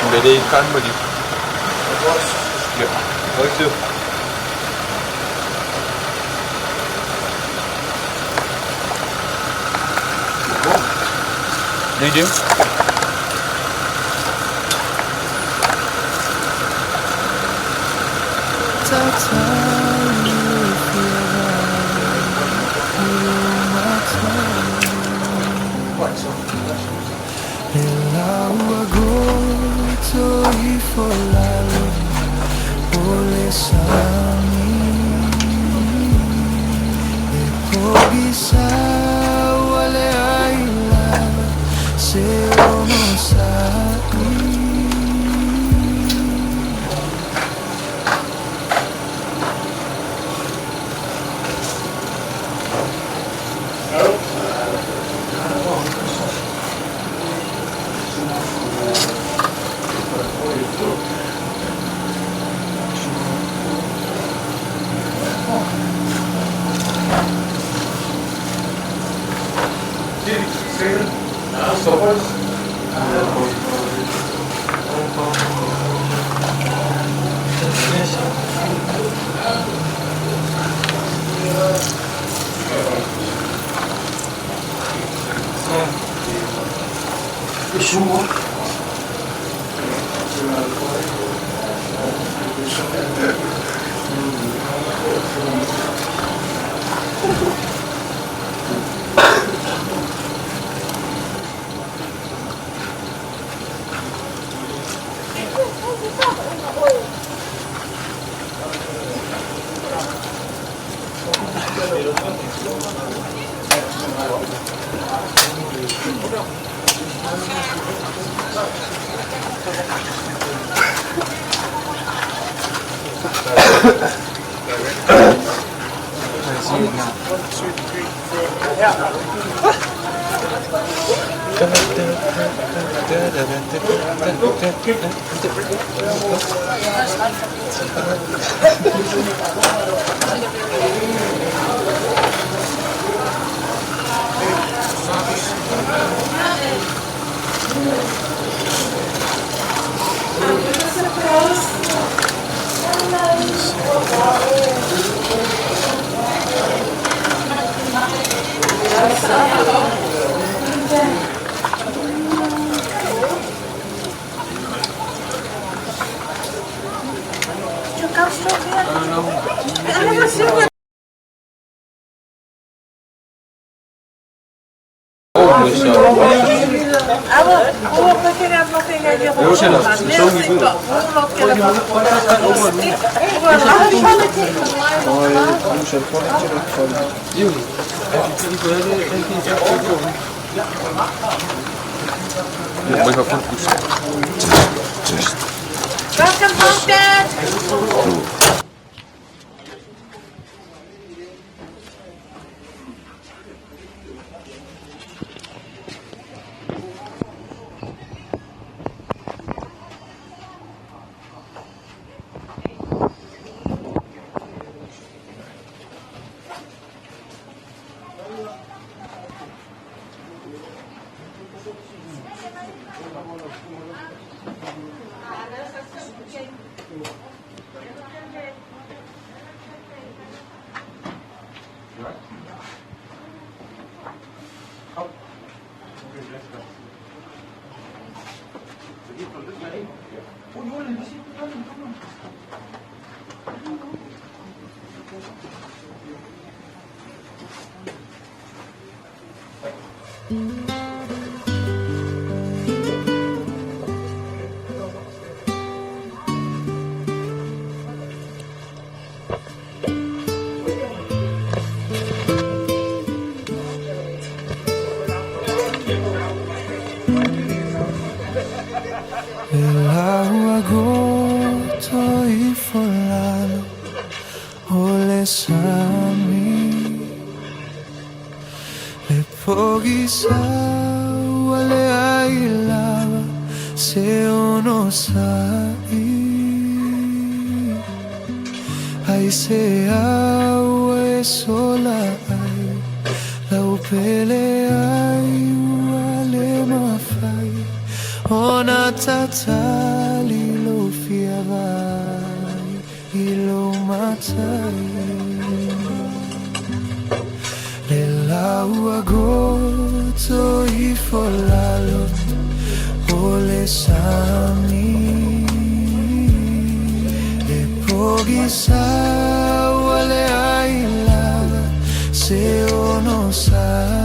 Amerikan mo di? Yeah. What do? Medium? Welcome home, Dad. Sola ay, la upele ay Ona tatali lo fiavai ilo matai le lau agosto I folalo o le sami le pochi sawa le ailava se ono sai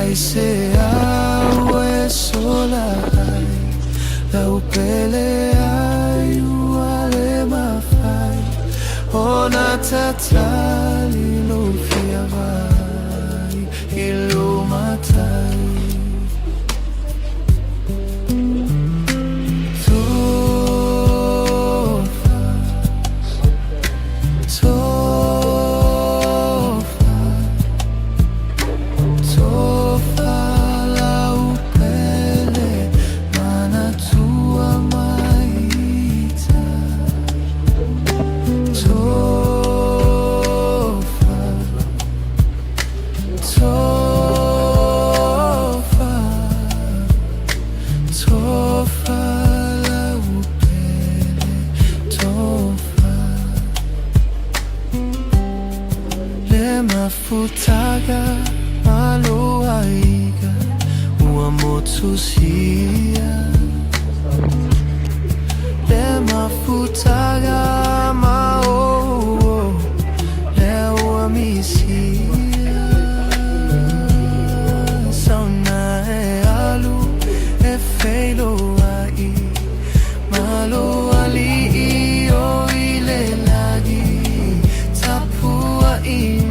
ai se awe sola ai la upele ai uale mafai ona tatali lo fiavai ilo matai Futaga maloaiga ua motusia le mafutaga mao le ua misia sauna e alu e feilo ai malo ali o ile lagi tapua I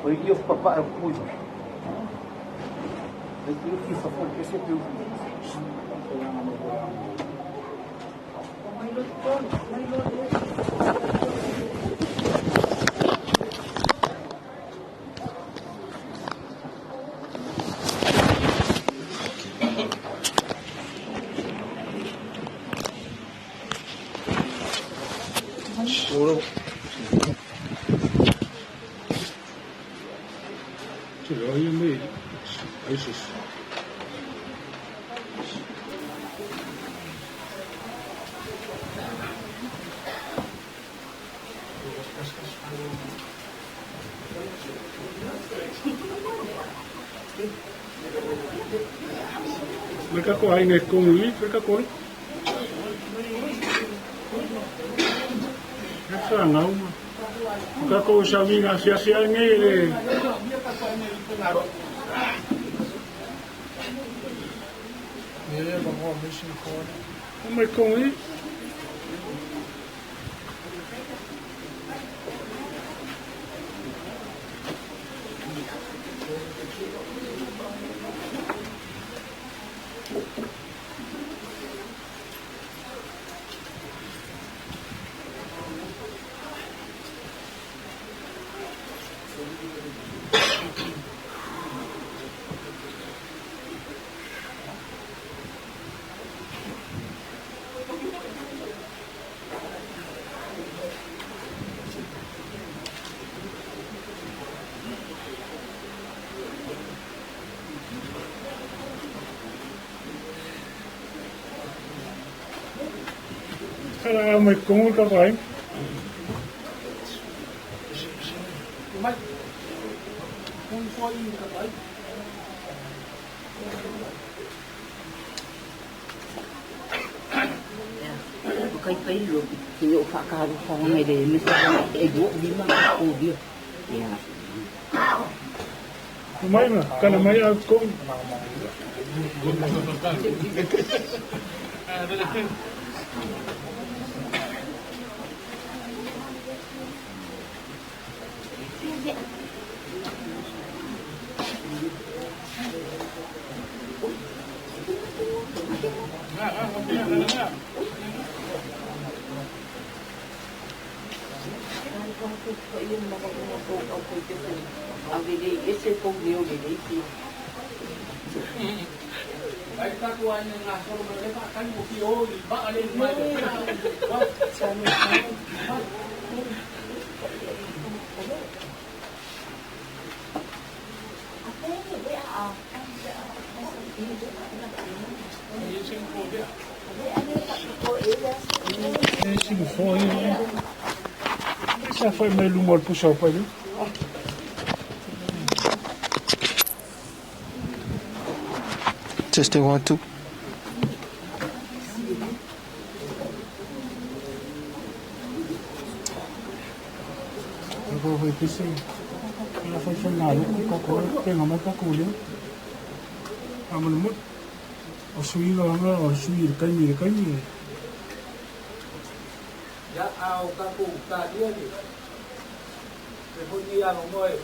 Oi, eu papai, eu fui. Eu fiz a fonte, eu sempre 这个也没还是。Mereka kau ini kongli, mereka kau. Apa ngau? Mereka kau sabi nasi ini. Yeah, but more mission for Mereka kongli. Kalau mereka kongli kau apa? Bukan perlu kita fakar orang ada misalnya ego lima aku dia. Ya. Mai mah, kalau mai aku ça fait mais le mot pour ça pas lui. Testing 1 2. Aku pergi sini. Kalau saya nak kau tengok mereka kulit. Amal mut. Osui orang osui kami. ya ao kaku dia ni. Repuni yang ngoi.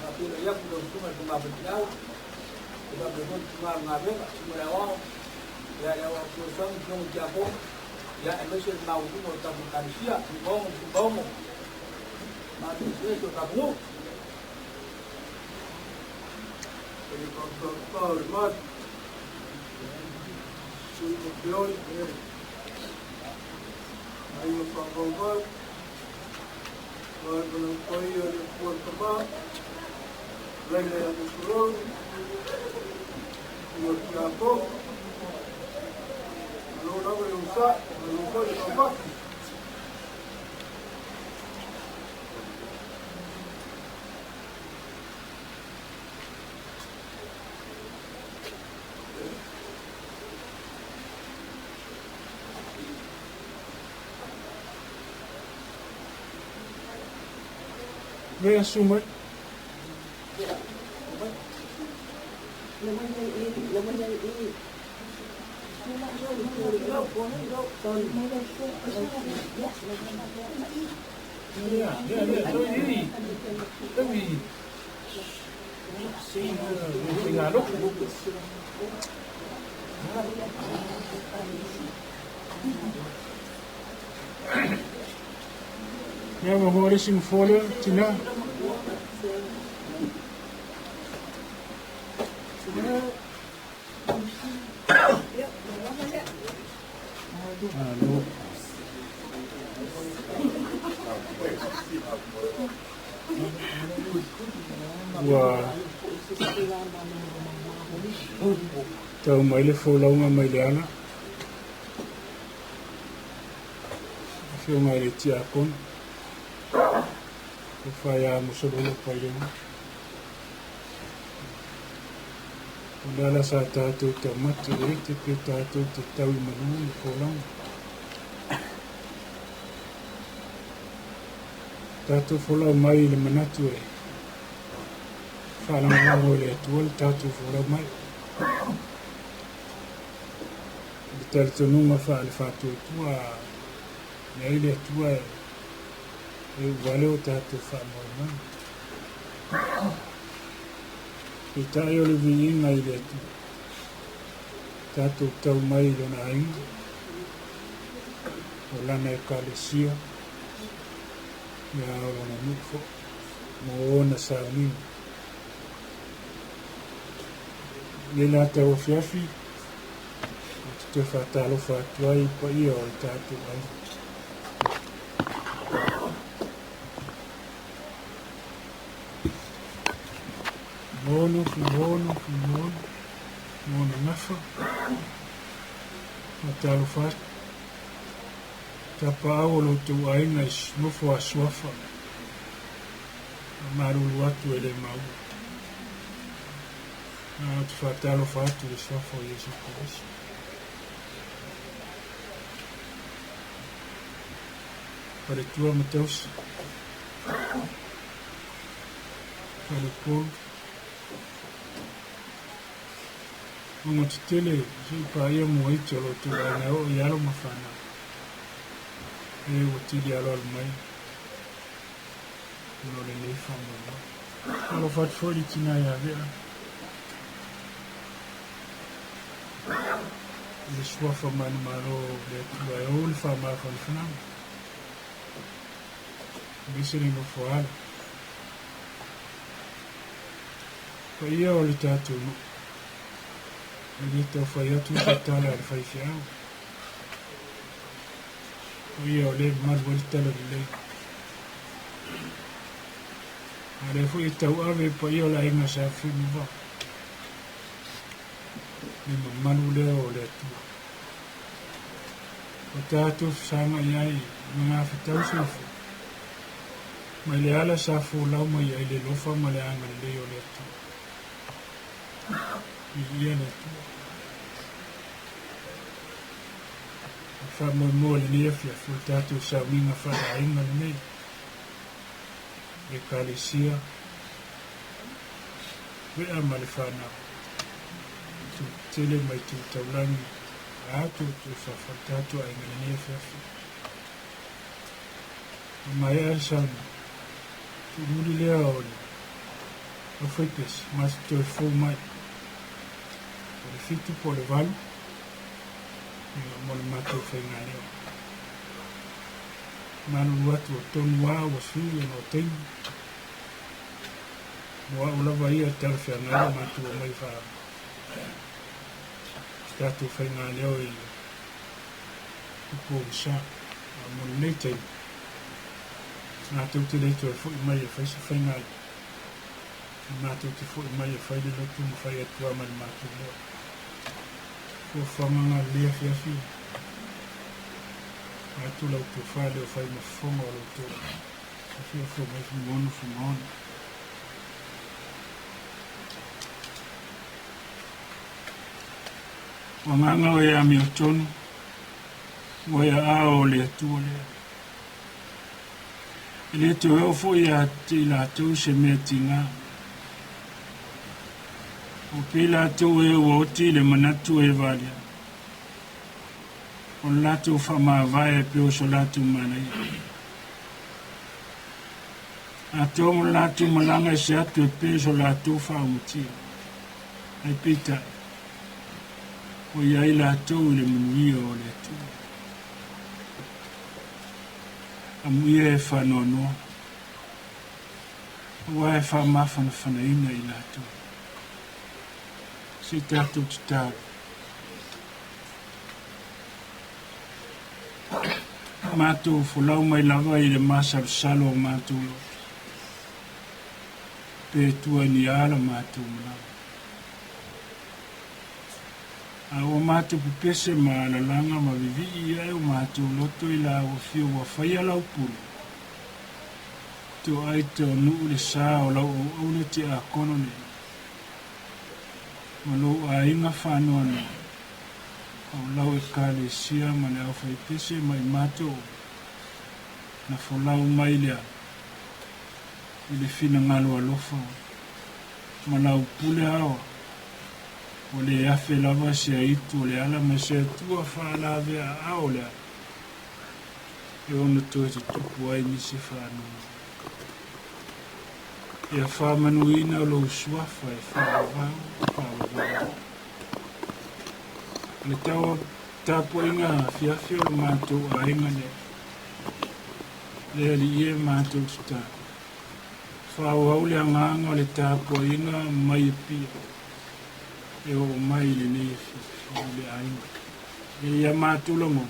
Tapi dia pun cuma cuma berjalan. Kita belum cuma ngaben, cuma lewat. Ya lewat kosong jong japo. Ya emission mau tu mau tabukan siap, bong. Mati saya tu tabu. Jadi kontrol mat. Sudah biar ayo panggongan dengan koyo di kuat tempat lain yang turun buat apa lalu nak berusaha di tempat Vem assumir. Ja, we horen zien voor Tina. Wah. Tau mai le wholaunga mai le ana. Whio mai le tia kon. O whai a Mosololo pai renga. O nala sa tātou te matu e te pe tātou te tau I manu I wholaunga. Tātou wholau mai le manatu e. Whalanga o le atua le tātou wholau mai. Le tali tonunga wha le whātua tua. Nei le atua e wale o tātou whamau mai. E tae o le viinga I le atua. Tātou tau mai le na inga. O lana e kālesia. Ia o na nufo. Mo o na Salani. Le la te o fiafi. Te whatalo whatuai pa I o tātou ai. Mono, mono ngafa. Whatalo what. Tapa au lo tu ainga snufo a swafa. Marulu atu ele mau. Te whatalo whatu le swafa o Yesu Christ. Para tua Mateus. Para Paul. Uma tele, se pa ia mo I te lo tu ana o ia lo mafana. E o tili alo mai. No le le famo. Alo fat fori tina ia vera. Le swafa man maro le tu ai o le fama fan fana. Biseri no foala. Pa ia o le tātou no. Ele te whai atu te tala le whai whiau. Pa ia o le maru le tala le lei. A le fu I tau ave pa ia o la inga sa whimu wa. Le manu le o le atua. O tātou sanga iai mga whitau sifu. Mai le ala sa lau mai ai le lofa ma le anga le o le atua. I ia le atua. Wha mo le nea fia fu tātou sa minga whara inga le nei. E kālesia. Wea ma le whanau. Tu tele mai tu taulangi. Atu tu wha tātou a inga le nea fia fia. Mai al sana. Tu nuri lea o le. O whaipes, mas tu e fō mai. O le fitu po le valu. Mo le mātou whainga leo. Manu atu o tonu wā o sui e no teinu. Mo a ulawa ia tala whiangara mātou o mai wha. Tātou whainga leo I upo o sa. Mo le nei teinu. Mātou te leito e fui mai e whaisa whaingai. Mātou te fui mai e whaile lotu mo whai atua mai mātou leo. Ko whamanga lea whiawhi. Mātou lau te whaile o whai ma whonga o lau tō. Whia whau mai whumonu. O nganga o ea mi o tonu. O ea a o lea tua lea. Ele te o fo ia te lātou se mea tinga. O pe lātou e o oti le manatu e valia. O lātou whamāwai e pe o so lātou manai. A tō mo lātou malanga se atu e pe so lātou whaumutia. Ai pita. O iai lātou le manuia o le tua. Amuia e whanonoa. Ua e whamawhana whanaina I lātou. Se tātou te tāu. Mātou whulau mai lava I le māsar salo o mātou lo. pe tua ni ala mātou mana. A o mātou pupese ma la langa ma vivi I ai o mātou loto I la o fio wa whaia lau pulu. To ai te o nuu le sā o lau o aune te a kono ne. Ma lo a inga whanua ne. O lau e kāle sia ma le au whai pese mai mātou. Na wholau mai lea. I le fina ngalo alofa. Ma lau pule awa. O le afe lava sia itu o le ala ma sia tua whaalawe a ao lea. E ono toi te tupu ai nisi whanua. E a whamanuina o lo suafa e whaavau. Le taua tapo inga fiafi o lo mātou a inga le. Le ali ie mātou tuta. Whaauau le anganga o le tapo inga mai e pia. E o mai le nefi o le ainga. E ia mātou longo.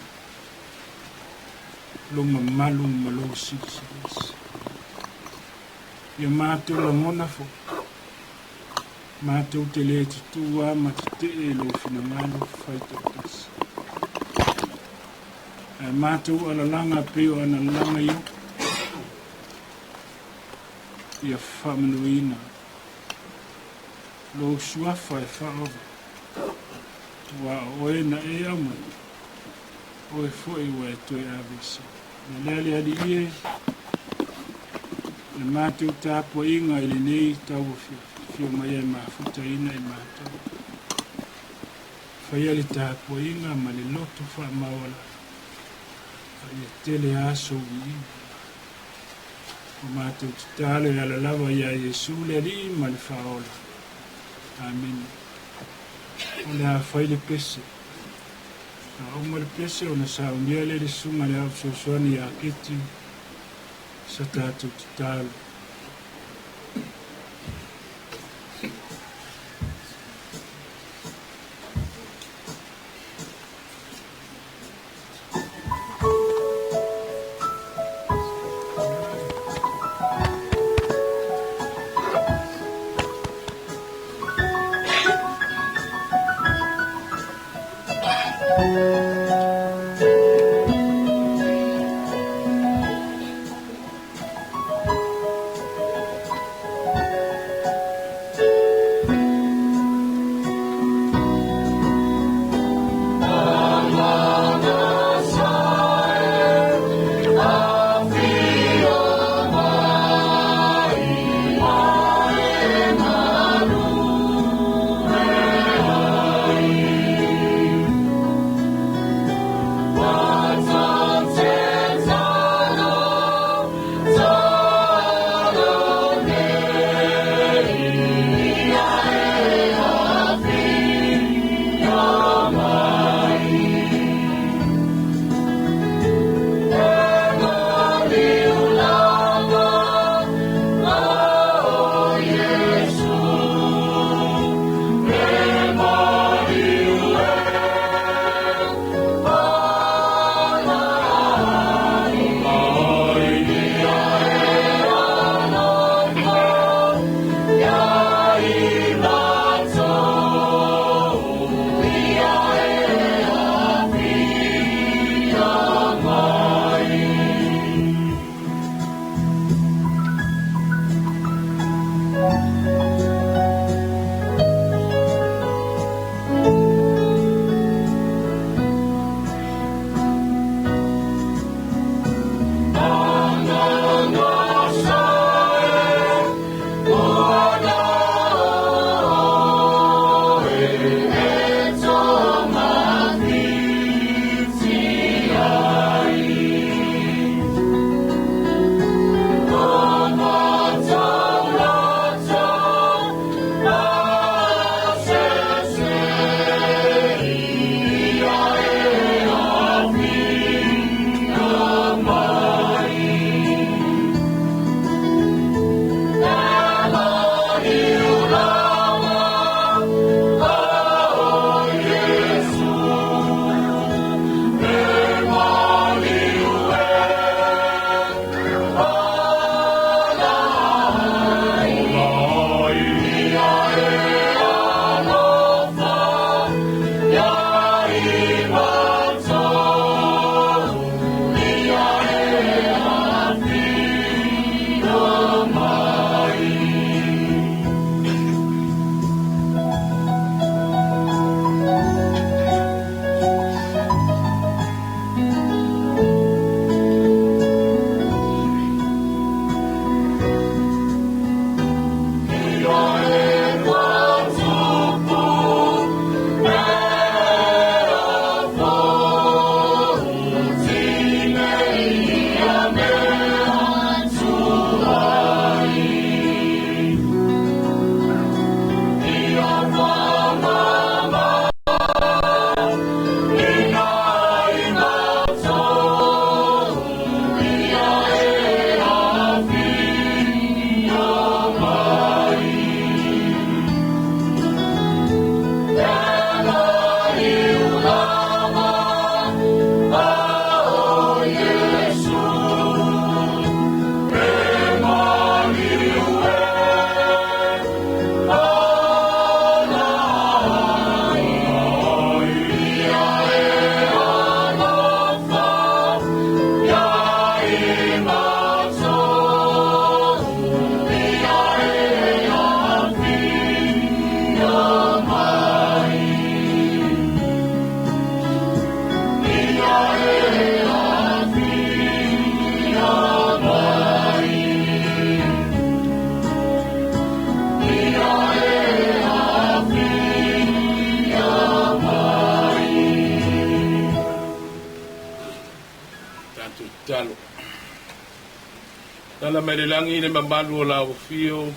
Longa malu malo sikis. Ia mātou longo na fo. Mātou te le te tua ma te te e lo fina ngalo whaitakas. Mātou ala langa peo ana langa iu. Ia whamanuina. Lo suafa e whaova. Wa oe na e amai. Oe foi wa e toi avisa. Na lele ali ie. Le mātou tāpua inga ili nei tau fio mai e mafuta ina i mātou. Whaia li tāpua inga ma le loto wha mawala. Ia tele aso i inga. O mātou titale ala lawa ia Jesu le li ma le whaola. Amen. O le a whaile pese. A oma le pese o na saunia le sunga le au sosuani a kiti. Sa tātou titale. Ala mere langi ne mamalu o la o fio.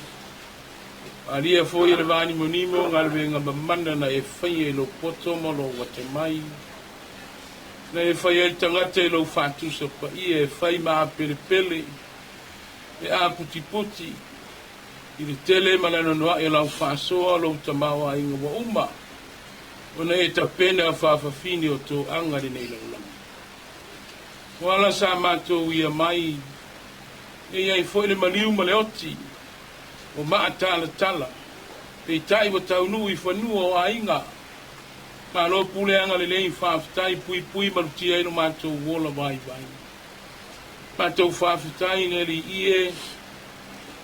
Alia foi le vani monimo ngal venga mamanda na e fai lo poto mo lo watemai. Na e fai el tangate lo fatu so pa e fai ma pele pele. E a puti puti. I le tele malano noa e lau fasoa lo tamawa inga wa uma. Ona e ta pena fa fini o to anga di nei lau. Wala sa mato ia mai. E ai foi le maliu maleoti. O maa tala. Pei tai wa tau nui whanua o ainga. Ka lo pule anga le lei whaafitai pui marutia ino mātou wola vai. Mātou whaafitai neri ie.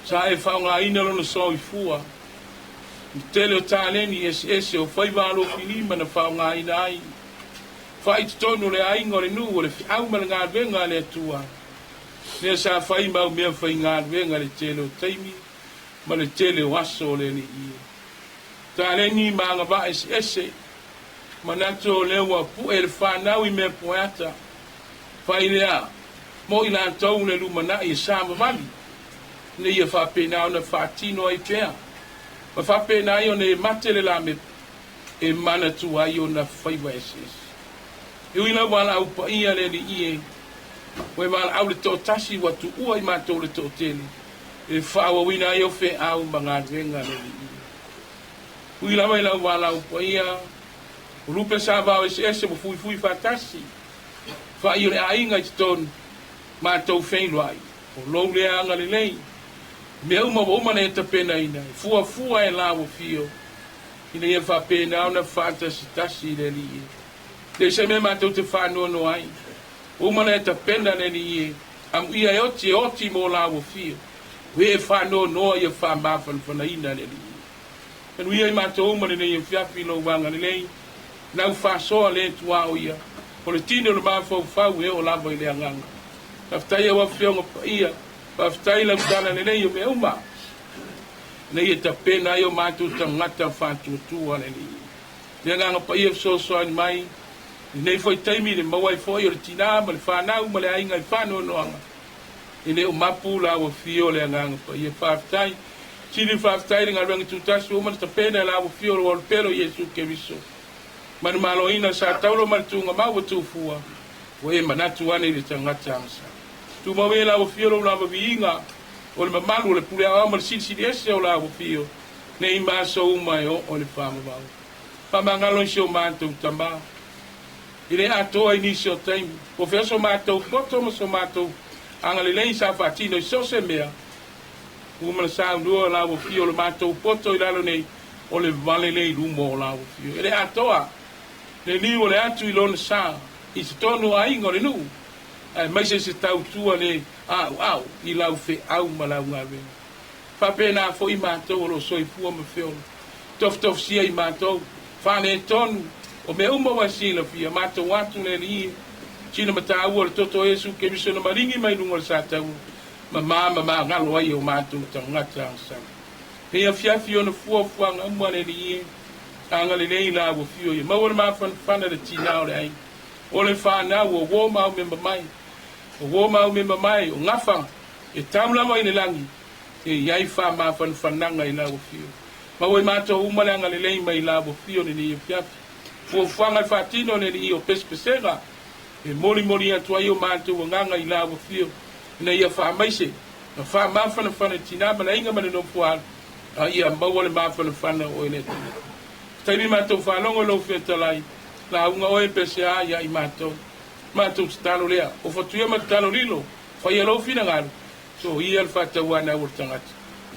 Sa e whaunga ina lona soi fua. Tele o tāleni ese o whaiwalo filima na whaunga ina ai. Whai tonu le ainga o le nu o le whiaumala ngā venga le atua. Nea sa whai mau mea whai ngā venga le tele o taimi. Ma le tele o aso le ni ia. Tāleni maanga wa ese. Ma nato o lewa pu e le whanau I mea poeata. Whai lea. Mo ila tau le lumana I sama mali. Ne ia whapena o na whatino ai pēr. Ma whapena ai o ne matele la me e mana tu ai o na whaiwa eses. E uina wala au pa ia le ni ie. Wai wala au le tō tasi watu ua I mātou le tō tele. E whawa wina ai o whe au ma ngā renga le ni ie. Uila mai lau wala au pa ia. Rupe sa wau ese mo fui whatasi. Wha i o le ainga I tonu mātou whenlo ai. O lou le anga le lei. Mea uma ne ta pena ina. Fua e lawa fio. Ina ia wha pena au na whatasi tasi le li ie. Le se me mātou te whanua no ai. Uma ne ta pena le li ie. Am ia e oti mo lawa fio. We e whanua noa ia wha mawhan whana ina le li ie. Anu ia I mātou uma le nei e whiapi lo wanga le lei. Nau whasoa le tua o ia. O le tino le mawhau whau e o lawa I le anganga. Taftai wa fionga pa ia. Taftai la utala le nei o me uma. Nei e ta pena I o mātou tangata whātua tua le li. Le nganga pa ia so ani mai. Nei foi taimi le mawai foi o le tina ma le whanau ma le ainga I whanau noanga. I le o mapu la o fio le nganga pa ia whaftai. Sini whaftai le ngarangi tutasu o man ta pena la o fio o le pelo Yesu ke viso. Manu malo ina sa taulo martunga mawa tufua. Wa e manatu ane le tangata angsa. Tu mawe la o fio la viinga. O le mamalu le pule a ma le sili ese o la o fio. Nei ma so umai o le whama wau. Pamangalo si o mātou tamba. Ile atoa inisi o taimi. Po fea so mātou poto ma so mātou. Anga le lei sa whatino I so se mea. Umana sa undua la o fio le mātou poto I lalo nei. O le vale lei lumo o la o fio. Ile atoa. Le ni o le atu I lona sa. I se tonu a ingo le nu. Ai mai se tau tua le au I lau fe au ma lau ngā venga. Whapena fo I mātou o lo soi fua ma whiolo. Tof sia I mātou. Whane tonu. O me uma wa sila fia. Mātou watu le li. Sina mata ua le toto Yesu ke miso na maringi mai lunga le sātau. Ma ngalo ai o mātou tangata ang sang. Hea fiafi o na fua ngā umwa le li. Anga le nei la wo fio. Maua ma whana le tina o le ai. O le whanau o wō mau me mamai. O wō mau me mamai o ngawha. E tamlama I le langi. E iai wha ma whananga I la wo fio. Maua I mātou umalanga le lei mai la wo fio ni e fiafi. Fua whanga I whatino ne I o pespesera. E mori atu ai o mātou o nganga I la wo fio. Ina ia wha maise. Na wha ma whana tina mana inga mana no puan. A ia maua le ma whana o ene tina. Taimi mātou whanonga lo whetalai. La unga oe PSA ia I mātou. Mātou stalo lea. O whatuia matalo lilo. Whai alo whina ngaru. So ia al whatawana ur tangata.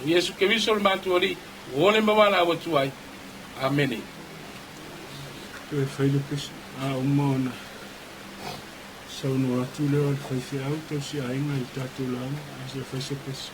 Yesu ke viso le mātou ali. Ole mawala awa tuai. Amene. Toi whaile pesa. A umona. Saunu atu leo al whaife au. Tau si ainga I tātou lama. Asa whaise pesa.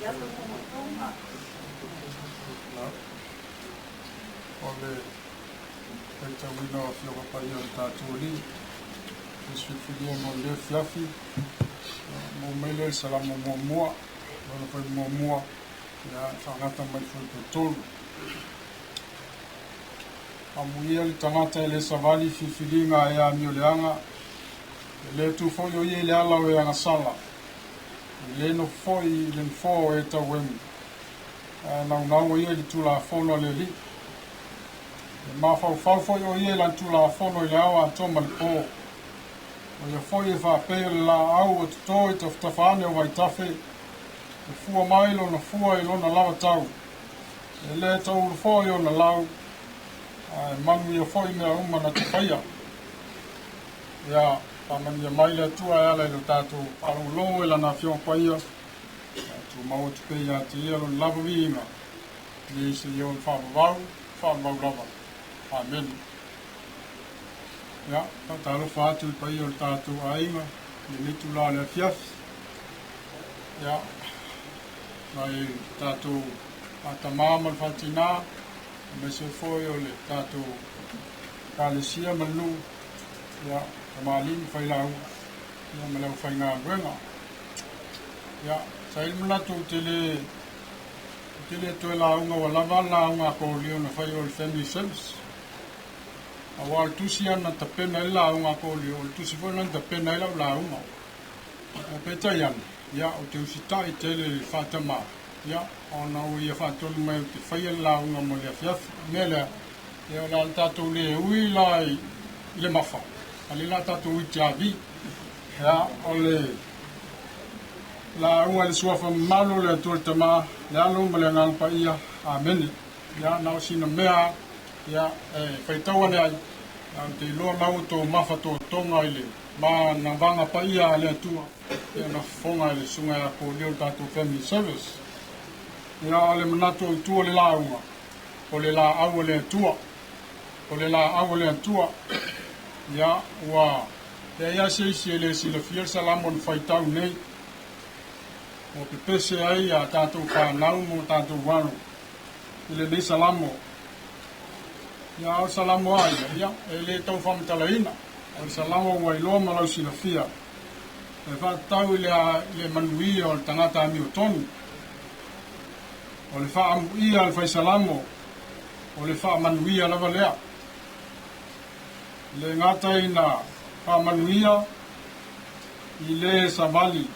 Ole Penta wino fio pa yo tatuli. Je suis mon le fiafi. Mo mele sala mo mo. Ono fa mo ya fangata mai fu tolu. Amuia le tangata le savali fifilinga ya mioleanga. Le tu fo yo ye le ala we anga sala. Le no fo I le fo e ta wem. Na ye le tu la fo no le li. Ma fo yo ye la tu la fo no le awa toma le po. O ye fo ye fa pe la au to to tafane o vai tafe. E fu mai lo na fu ai lo na lava tau. Le tau fo yo na lau. Manu ye fo me uma na tafaya. Ya paman ye mai le tu ala le tatu alu lo la na fio pa ia. Tu mau tu pe ya ti lo lava vinga. Ni se yo fa lava. Amen. Ya, talo fatu pa yo tatu ainga, ni tu la le fiaf. Ya. Mai tatu atamama fatina, me se foi le tatu kalesia malu. Ya, malin fai lau. Ya malau fai nga wenga. Ya, sai mlatu tele to la unga wala la unga ko leo na fai ol family service. Awal tusia na tapena la unga ko leo tusi fo na tapena la unga. Peta yan ya o te usita I tele fatama ya ona o ia fatul mai te fai la unga mo le fiaf mele ya la tatu le ui la le mafa. Ali la tatu ui javi ya ole la unga le suafa malo le toltama la lo mele ngang pa ia amen ya na sina mea ya faitawa le ai te lo lau to mafa to tonga ile ma na vanga pa ia le tua ya na fonga le sunga ya ko leo tatu family service ya le manato tu le la unga o le la au le tua o le la au le tua ya wa ya se le si le fiel salamon faitau nei o pe pese ai a tatu ka nau mo tatu wano ile le salamo ya o salamo ai ya ele tau fam talaina o salamo wa ilo ma lau silafia e fa tau le manui o tangata mi utonu o le fa amu ia al fai salamo o le fa manui ala valea le ngata ina fa manuia I le savali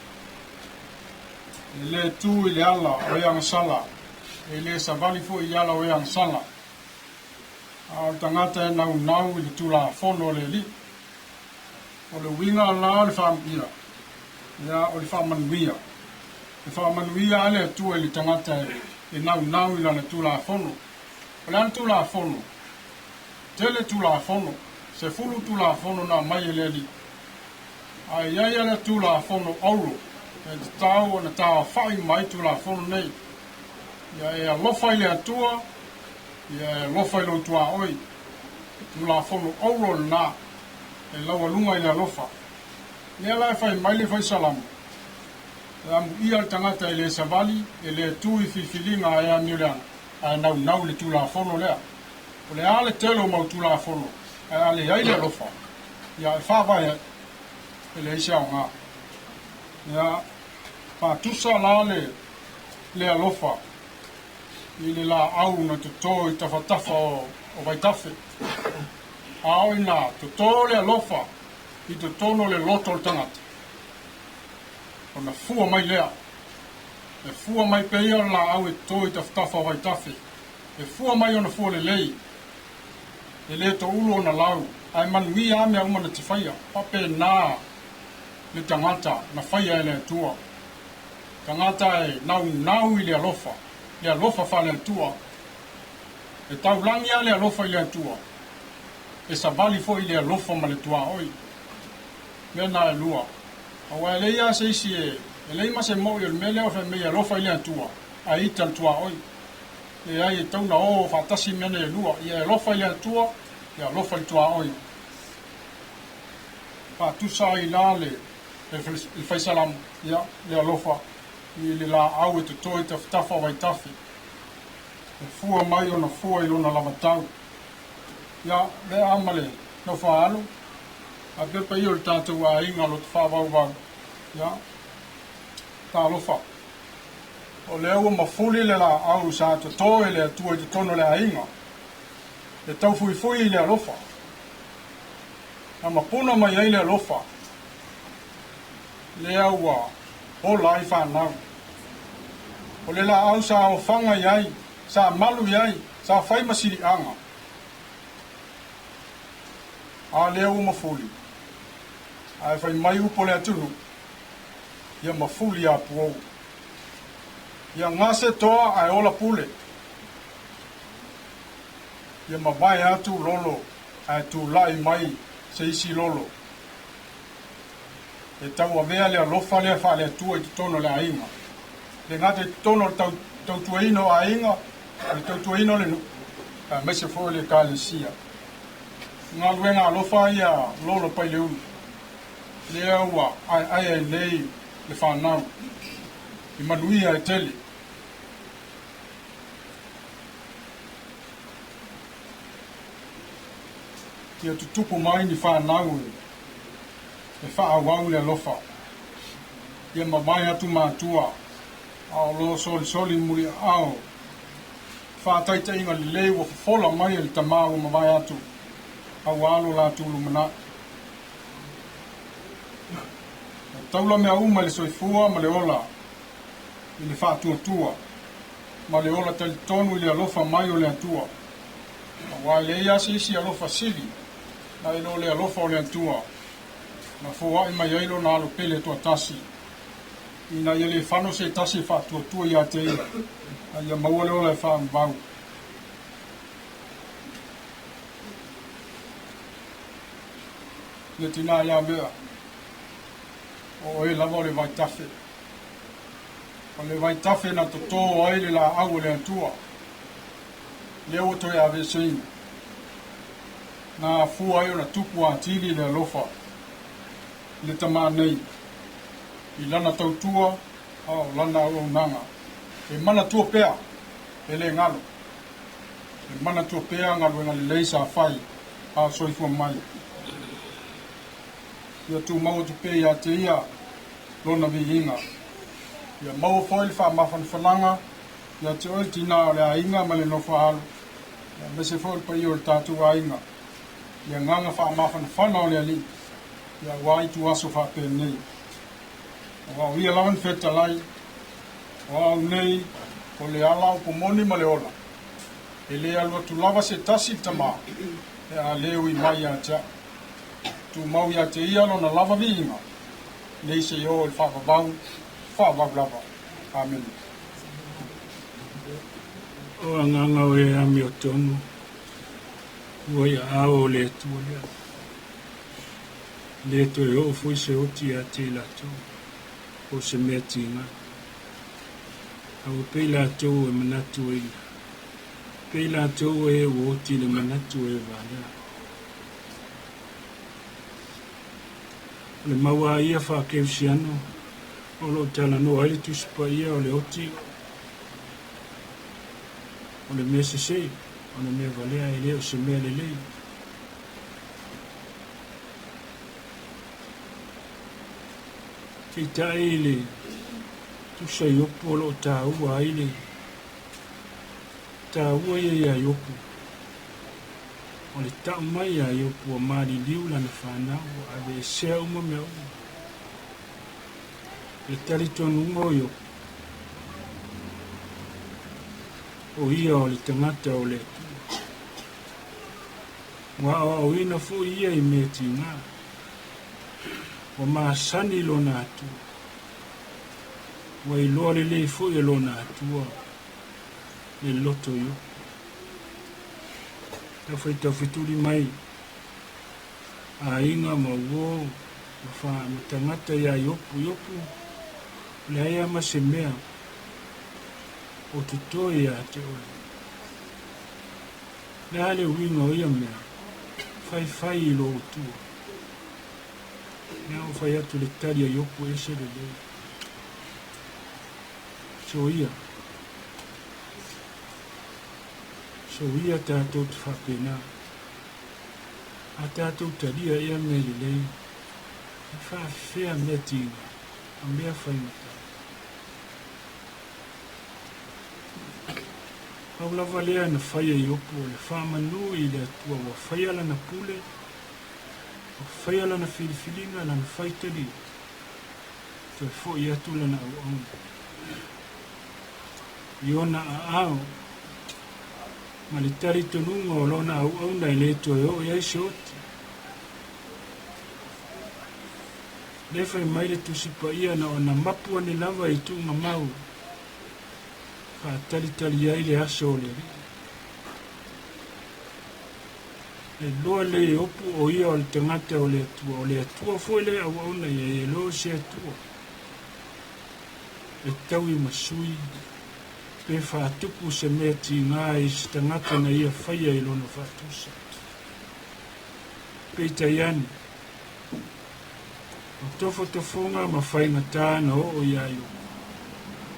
le tu ile ala o yang sala le savali fo I ala o yang sala a tangata na nau le tu la fono le li o le winga la le famia ya o le famanuia le tu le tangata e nau la le tu la fono o le tu la fono tele tu la fono se fulu tu la fono na mai le li ai ya le tu la fono auro e tau na tau fai mai tu la fono nei ya lo fai le tua ya lo fai lo tua oi tu la fono auro na e la lunga ina lofa ya la fai mai le fai salam am ia tangata ile savali ile tu I fifilinga ya miulan a nau le tu la fono le o le ale telo mau tu la fono ale ai le lofa ya fa va ya ele nga ya pa tu sala le lofa ile la au na to tafa o vai tafe au ina to le lofa I to tono le loto tangata ona fua mai lea e fua mai pe ia la au e to tafa o vai tafe e fua mai ona fua le lei e le to ulo na lau ai manui a mea uma na te whaia pape na le tangata na whaia e le tua tangata e nau I le alofa wha le tua e tau langi a le alofa I le tua e sabali fo I le alofa ma le tua oi mea na e lua awa e leia se isi e leima se mo I le mele o fe mea alofa I le tua a ita le tua oi e ai e tau na o fatasi mene e lua I e alofa I le tua ya lofa I tua oi pa tu sa I la le fai salam ya le alofa I le la au e te toi te whtafa wai tafi. E fua mai o na fua I lona lava tau. Ia, le amale, no whaalo. A pepa I o le tātou a inga lo te whawau wau. Ia, tā lofa. O le ua mafuli le la au sa te toe le atua I te tono le a inga. Le tau fui fui le alofa. Na mapuna mai ai le alofa. Le aua o lai whanau. O le la au sa o whanga iai, sa malu iai, sa whai masiri anga. A le ua mafuli. A e whai mai upo le atunu. Ia mafuli a puou. Ia ngase toa ai ola pule. Ia mawai atu lolo ai tu lai mai se isi lolo. E tau avea le alofa le wha le atua I te tono le ainga. Le ngate tono tau tuaino a ainga, le tau tuaino le mese fo le ka le sia. Ngā luenga alofa ia lolo pai le unu. Le aua ai e nei le whanau. I manuia e tele. Ia tutupu mai ni whanau e whaawau le alofa. Ia mawai atu mātua. Ao lo soli muri ao. Whaataita inga le lei wa fola mai le tamau mawai atu. Au alo la tulu mana. Taula mea uma le soifua ma le ola. I le whaatua tua. Ma le ola tali tonu I le alofa mai o le atua. Wa le iasi isi alofa sili. Na ilo le alofa o le atua. Na fua I mai ailo na alo pele tua tasi. Ina ia le whano se tasi whaatua tua ia te ia. Na ia maua le ola e whaambau. Ia tina ia mea. O e lava o le vaitafe. O le vaitafe na totō ai le la au le atua. Le oto e ave sein. Na fua ai o na tupu a tili le alofa. Le tama nei. I lana tautua, au lana au nanga. E mana tua pea, e le ngalo. E mana tua pea ngalo e ngali leisa whai, a soifua mai. Ia tu mau tu pea ia te ia, lona vi inga. Ia mau foil wha mawhan whananga, ia te oi tina le a inga ma le no whaalo. Ia mese foil pa i o le tātu a inga. Ia nganga wha mawhan whana o le ali. Ia wai tu aso wha pe nei. Wa ia lawan feta lai. Wa nei o le ala o pomoni ma le ola. E le alua tu lava se tasi tama. E a leo I mai a tia. Tu mau ia te ia no na lava viinga. Nei se yo il whakabau lava. Amen. O anganga o e ami o tonu. Ua ia ao le tua lea. Le to e o fui se oti a te lato. O se mea tinga. Au pei lato e manatu e ila. Pei lato e o oti le manatu e vana. Le maua ia wha keusiano. O lo tala no aile tusipa ia o le oti. O le mea sesei. O le mea valea e leo se mea lelei. Ki ta ile, tu sa yopo lo ta ua ile, ta ua ia yopo. O le ta mai ia yopo a maari liu lana whanau, ave e sea uma mea ua. E tali tonu uma o yopo. O ia o le tangata o le tu. Wa o ina fu ia I me tinga. O maasani lo na atu. Wa I loa le lei fu e lo na atua. Le loto yo. Ta whaituri mai. A inga ma uo. Ma tangata ia yopu. Le aia ma se mea. O tutoe ia te oe. Le hale winga o ia mea. Fai I lo tua. Nea o whai atu le taria yopu e se le lei. so ia tātou te whapena. A tātou taria ia me lelei. E whawhea mea tīnga. A mea whaimata. Aulawa lea na whaia I opo o le whamanu I le atua wa whaiala na pule. O whaiala na whilifilina na whaitari. Toi fo I atula na au au. Iona a au. Ma le tari tonunga o lona au au na le toi o iai se oti. Le whai mai le tusipa ia na o na mapua ni lava I tunga mau. Ka tali ai le aso o le ri. E loa le opu o ia o le tangata o le atua. O le atua foi le au au na ia e loa se atua. E tau I masui. Pe whātupu se mea ti ngā I se tangata na ia whaia I lona whātusa. Pe taiani. O tofo tofonga ma whainga tāna o iai o.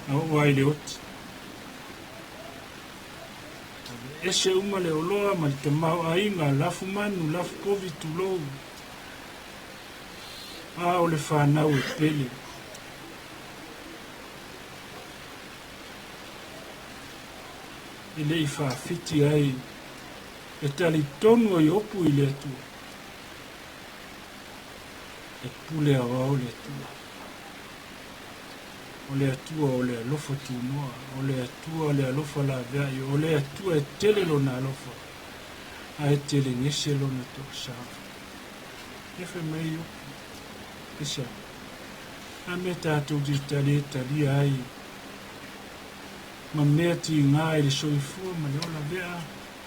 Na o ai le oti. Ese uma le oloa ma le tamau a inga lafu manu, lafu kovi tulou. A o le whanau e pele. E le I whawhiti ai. E tali tonu I opu I le atua. E pule awa o le atua. O le atua o le alofa tunoa. O le atua o le alofa la veai. O le atua e tele lona alofa. A e tele ngese lona to saa. E whi mai opu. E sa. A me tātou di tali ai. Ma mea ti ngā I le soifua ma le ola vea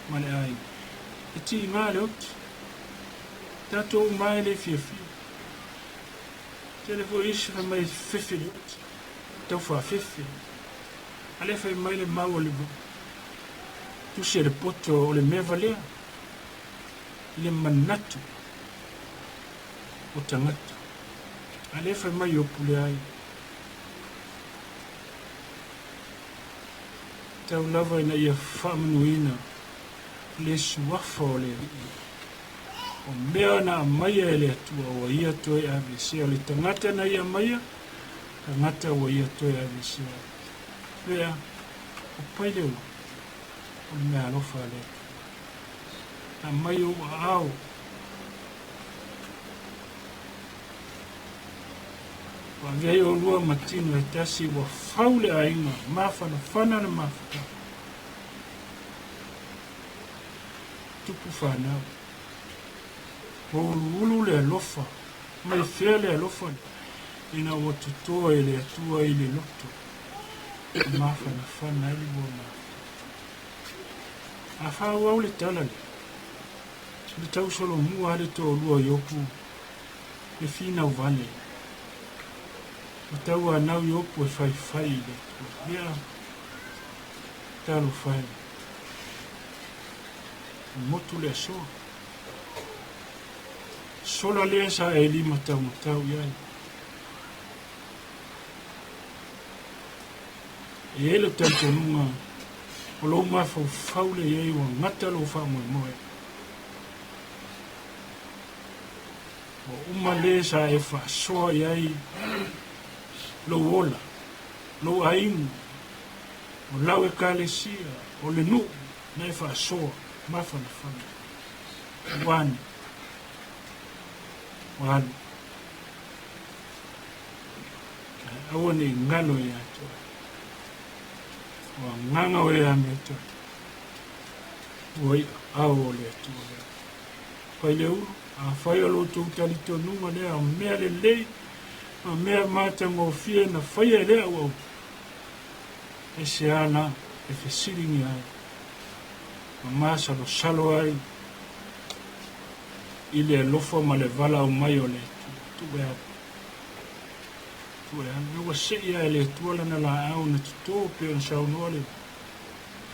ma le ai. E ti ngā le oti. Tātou mai le fia. Te le fo isi wha mai whiwhi le oti. Tau wha whiwhi. A le whai mai le mau o le bu. Tu se le poto o le mea valea. I le manatu. O tangata. A le whai mai opu le ai. Tau lava ina ia whamanuina. Le suafa o le rii. O mea na maia e le atua o ia toi avisia. O le tangata na ia maia. Tangata o ia toi avisia. Lea, o pai leo. O le mea alofa le. Na mai o au. Wa vei o lua matino e tasi wa faule a inga. Mawhana whana na mawhaka. Tupu whanau. O ulu le alofa. Mai whea le alofa. Ina o tutoa e le atua I le loto. Mawhana whana ili o mawhaka. A whau au le talale. Le tau solo mua ale to lua I opu. Le fina o vale. O tau anau I opu e whai le. Ia. Talo whai. Motu le asoa. Sola lea sa e lima tau iai. E ele tanto nunga. O lo mafau faule iai wa ngata lo wha moe. O uma lea sa e wha soa iai. Lo ola. Lo aingu. O lau e kalesia. O le nu. Na e wha soa. Mafana whana. Wani. Wani. Awa ni ngalo I ato. Wa nganga o ea me ato. Wai ao o le ato. Pai le uru. A whai alo tau talito nunga lea. A mea le lei. A mea mata ngō fia na whai e lea wau. E se ana. E whesiringi ai. Ma masa lo salo ai. I le lofa ma le vala o mai o le tuea. Tuea. Ewa seia e le tuala na la au na tuto pe o sao noa le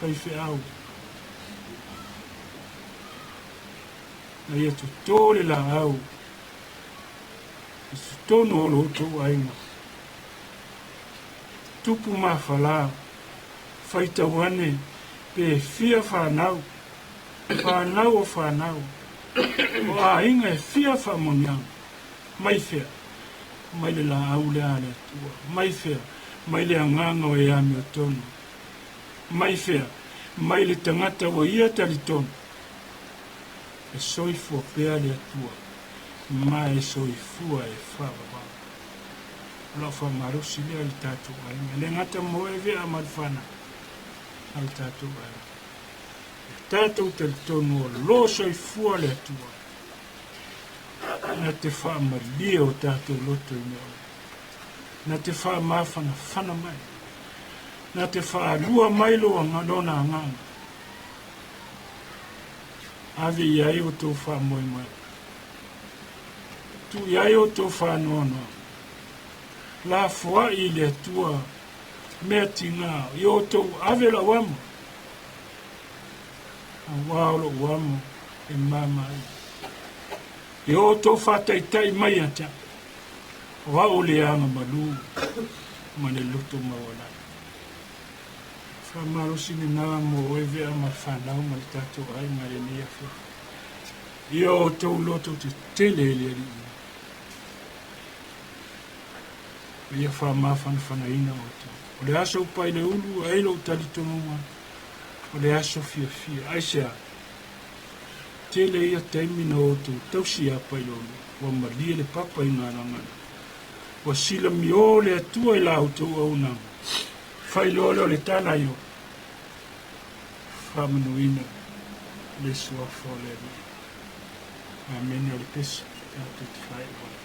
whaiwhi au. Na ia tuto le la au. I tuto no lo tu ainga. tupu mawhala, whaita wane, pe fia whanau, whanau o whanau, o a inga e fia whamoniang, mai fea, mai le la au le ale atua, mai fea, mai le anganga o e ame o tonu, mai fea, mai le tangata o ia tali tonu, e soifua pea le atua, mai e soifua e whawa. Lo fa marusi le al tatu ai le ngata mo e vea malfana al tatu ai tatu tel tonu lo soifua le atua na te fa malia o tatu loto i na te fa mafana fana mai na te fa lua mai lo ngadona nganga ave iai o tō wha moi mai tu iai o tō wha nono la fua i le tua mea tinga i o tō ave la wamo a wao wamo e mama i o tō whataitai mai ata wao le anga malu ma le luto mawala whamarosi ni nā mo e vea ma whanau ma le tato ai ma le nia wha i o tō loto te tele le ri ia wha mawhana ina o tō. O le aso pai le ulu, a ilo tali tonga. O le aso fia fia. Aisea, tele ia taimina o tō, tausi a pai lo ulu. Wa malia le papa i ngā rangana. Wa sila mi o le atua i lau tō au nang. Whai lo le tana i o. Whamanu ina, le sua whole ri. Amen o le pesa, te whai o.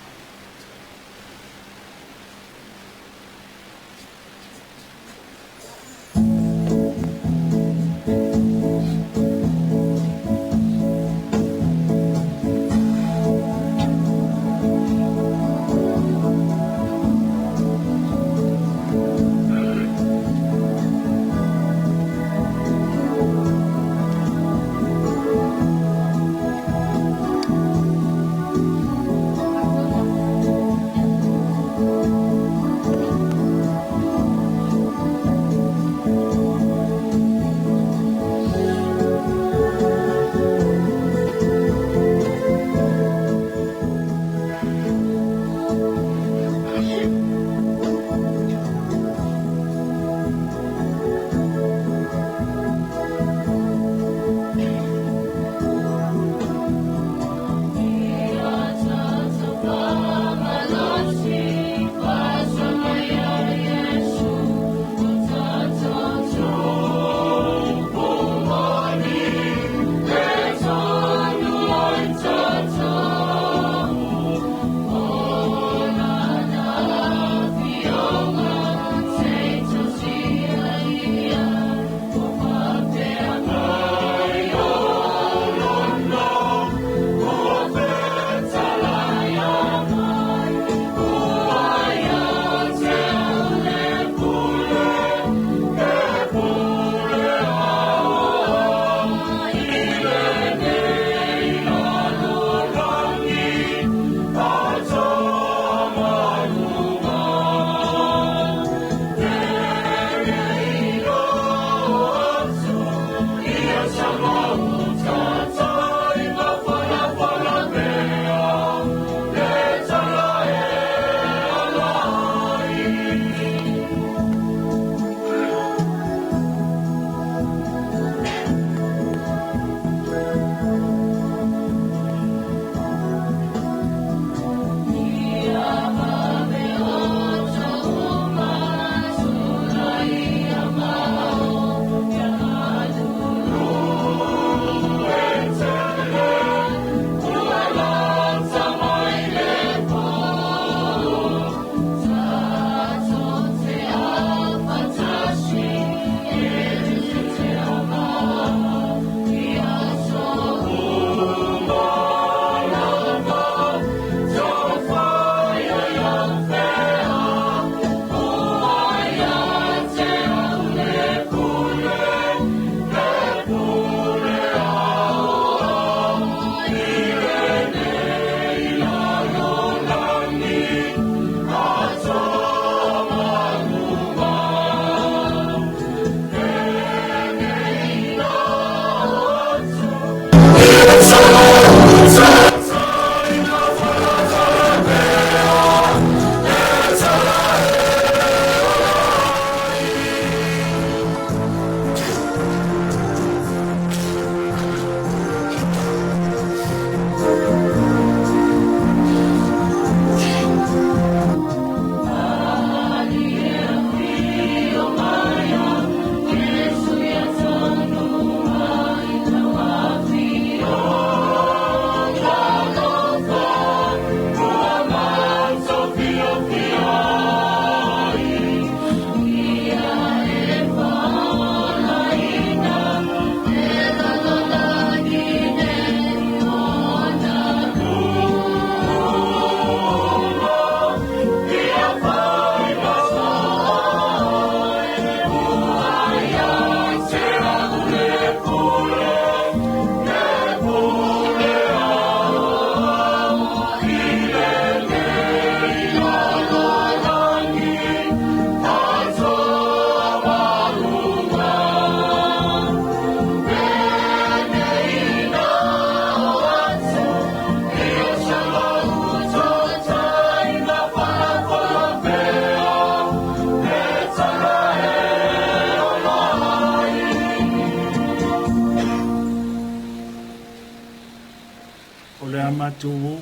mātou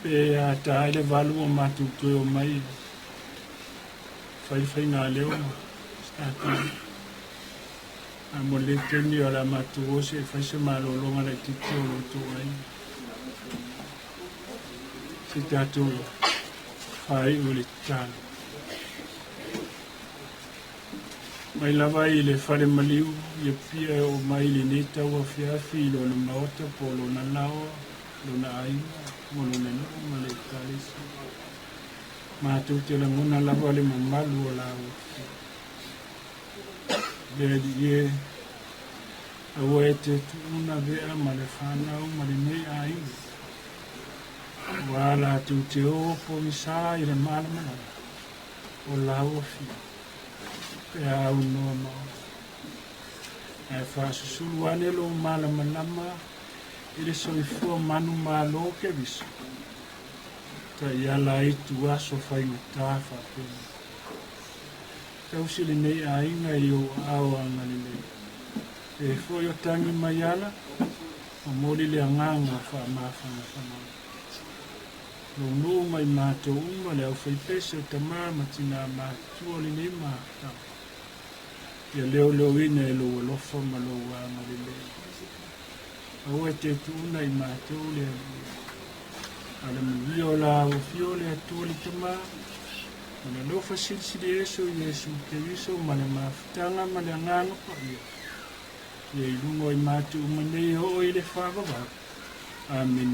pe a tae le valu o mātou toi o mai whai ngā leo statu a mo le teni o la mātou o se whai se malolonga le titi o loto ai se tātou whai o le tāna mai lava i le whare maliu ia pia o mai le neta ua whiawhi lo le maota po lo na lao lo na aina mo lo na nao ma le kalisi mātou te langona lava le mamalu o lao le di e aua e te tuuna vea ma le whanau ma le mei aina wa la tu te o po misa i le malamana o lao o fia pe au no ma e fa susulu ane lo malama lama ile so i fu manu malo ke viso ta ia la i tu aso fai ta fa pe ta usile nei ainga i o au anga le e fu yo tangi mayala o moli le anganga fa mafanga fa ma lo no mai mato uma le au fai pese o tamar matina ma tuoli nei ma ta ia leo ina e lo lofa ma lo wanga le le. Au e te tuuna i mātou le ala mwi o la o fio le atoli te mā. Mana lofa silsili Yesu ke wiso ma le mawhitanga ma le angano pa ia. Ia i lungo i mātou manei ho i le whakawaka. Amen.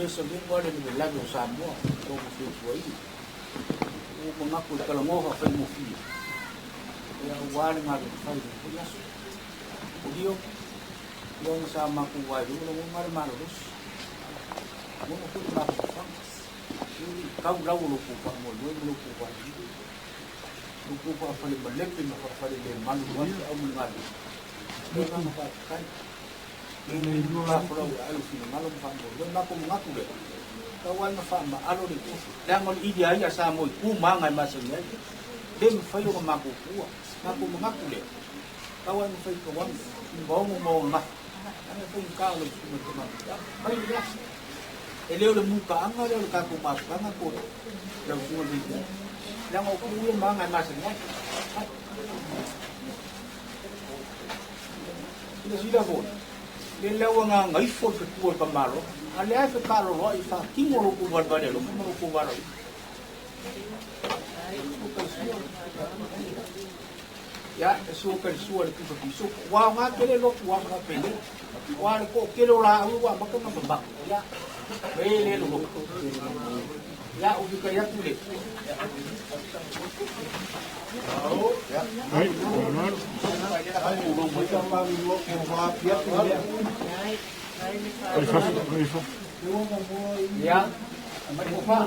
Sabing ko rin yung lago sa mo, ito mo feel ko ay. Kung ako kalang mo ka feel mo feel. Kaya wala nga rin feel ko yaso. Udiyo, yung sama ko wala, yung mga maros. Yung ako na ako pa. Kau raw lupo pa mo, yung lupo pa. Lupo pa pala balipin, pala maluwan, ang mga rin. Yung mga makakan. Ini dua pulau alu sini malam kamu, dan aku mengaku deh. Kawan faham alu itu. Jangan ide aja sama itu mangai masanya. Dem fayo mengaku kuat. Aku mengaku deh. Kawan fayo kawan mau nak. Ana pun kau itu macam mana? Fayo ya. Eleo le muka anga le kaku mas anga ko. Yang semua itu. Jangan aku mangai masanya. Sudah pun. Le lewa nga ngai fo ke tuo pa malo ale ai fe karo lo i fa kimoro ku ba le lo kimoro ku ba ro ya so ka so le ku so wa nga kele lo wa nga pele wa ko kele la u wa ba ka na ba ya le lo ya u ka ya ku le ya ai no ai u lo mo ka pa mi lo ke wa pia Ya, mai ko fa.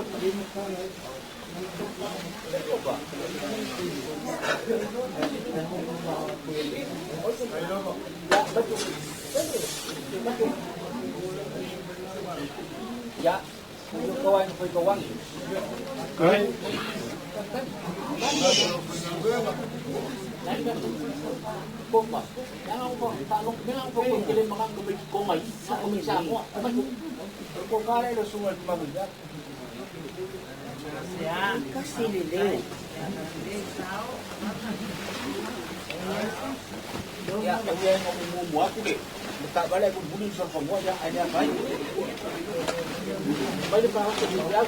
Ya, kawan foi kawan. Kai. Koma. Jangan kau tak kau kele makan kau beli koma. Kau beli sama. Kau kare lo semua cuma beli. Ya, kasih lele. Ya, tapi yang mau buat tu, tak balik aku bunuh semua ya, ada apa? Balik para tu dia.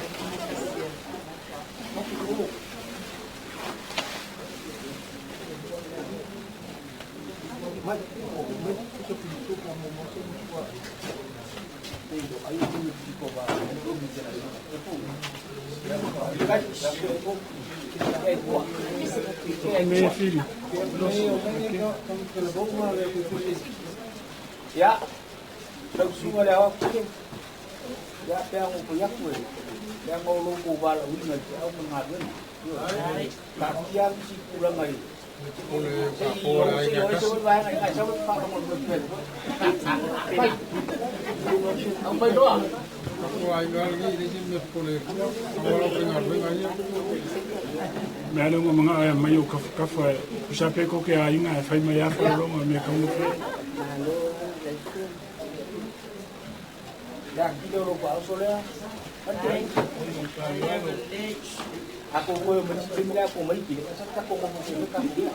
Meu filho. Ya, tahu semua dah aku. Ya, yang aku punya aku. Yang mau lupa bala winner, aku mengaduin. Tak siap si pulang lagi. Apa itu? Melo mga ay mayo kafa usape ko kaya inga fai Maiava lo me kamu fe. Ya kita lupa soalnya. Aku boleh mencari aku mungkin. Saya aku mau mencari kamu.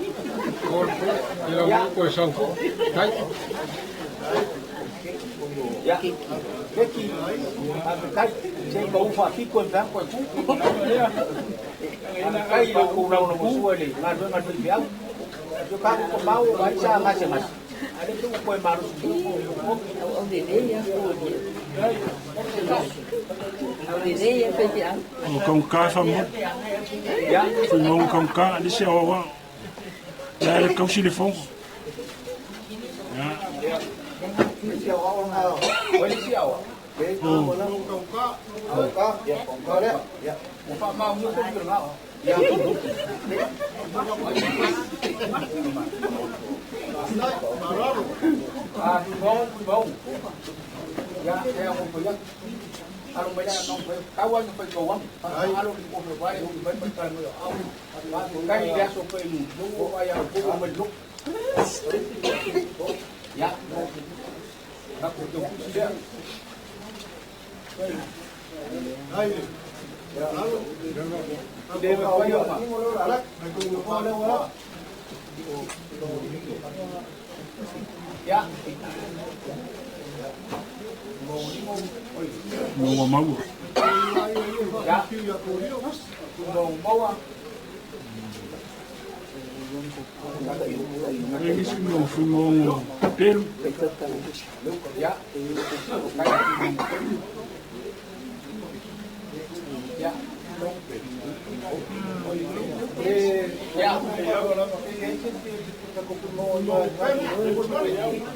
Ya, Becky, saya baru fakir kontak kau tu. Kai lo kurang nombor suai ni, ngadu biar. Jika aku mau baca macam-macam. Ada tu kau baru Ông để đấy ya, ông để đấy ya, phải chưa? O kong ka fa mo. Ya, Fu mo kong ka di se wa. Ya le kau telefon. Ya. siapa orang hal? Boleh siapa? Kongka, ya kongka deh. Ya, Pak mau tu kenal. Ya. Bau. Ya, saya mau punya. Kalau banyak orang kawan yang pergi kawan, kalau di pos lebar, di berperan dia. Kan dia supaya nunggu ayah aku menjuk. Ya. Aku tu dia. Hai. Ya, lalu. Dia berapa mak? Ya. Mau mau. Ya. Mau. Ini semua fu mo pelu. Ya.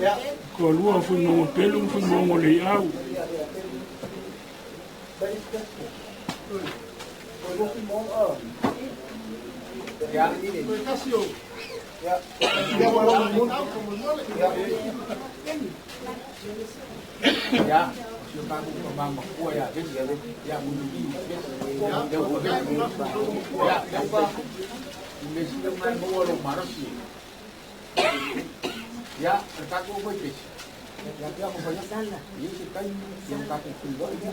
Ya. Ko lua fu mo pelu fu mo le au. Ya. Ya. Ya. Kita memang makua ya, jadi ya menjadi ya apa Indonesia memang bawa marah sih. Ya, terkaku begitu. Ya dia mau banyak sana. Ini kita yang kaku kedua ini.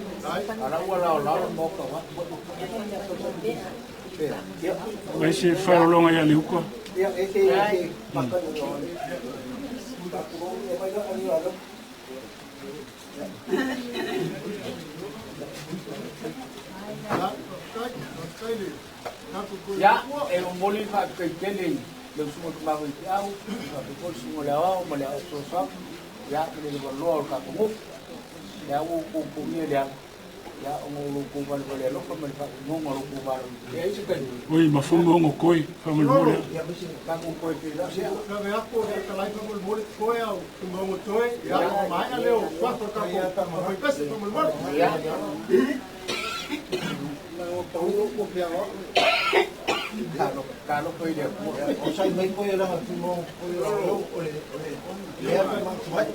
Kalau walau mau kawan. Ya. Vai se faro longa ya le uko. Ya, ese makan dulu. Ya, boleh pakai kene, dan semua kembali tahu, betul semua lewat, melihat sosok, ya, ini berluar kamu, ya, hukumnya dia, ya o ko ba le lo ko me fa mo ko ba ya isi ka oi mafungo ngo koi famulmole ya bisi ka ko ko ke la ya na me ako ka lai famulmole ko ya mo toi ya mai na leo kwa ko ka ko ko pese famulmole ya ko pia Kalau kau dia, saya main kau yang aku mau oleh dia memang kuat.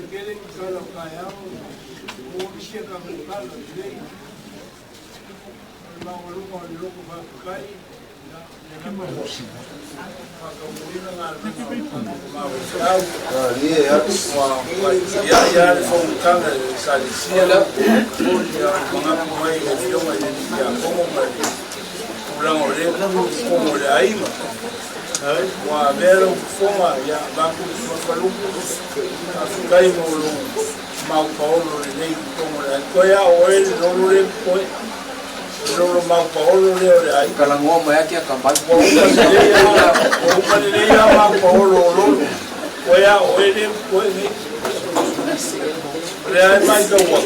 Getting sort of kaya, mo siya ka magkalo today. Mga luko ba kay ya fomkanga salisiela mga kumay ofyo ya como ulang ore como le aima wa vero foma ya banku falu afukai mo mau paulo le como la koya oel no le koi Lolo mau Paulo le ai Kalangoma yake akambali kwa ya mau Paulo lolo oya oele koe le ai mai ka wa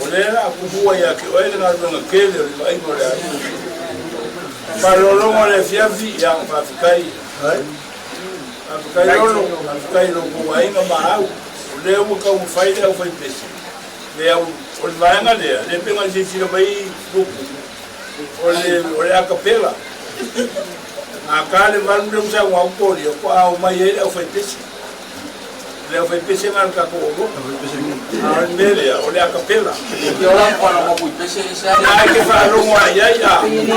olera kubua yake oele na ronga kele le ai mo le ai parolo le fiafi ya Afrikai Afrikai lo ko ai ma au le mo ka mo faida o foi pesi le au o vai nga le penga se tira bai ole a capela a kale van de usar um autório com a uma ele foi peixe ele foi peixe na caco a nele ole a capela e ora para uma peixe esse ai que falou uma ya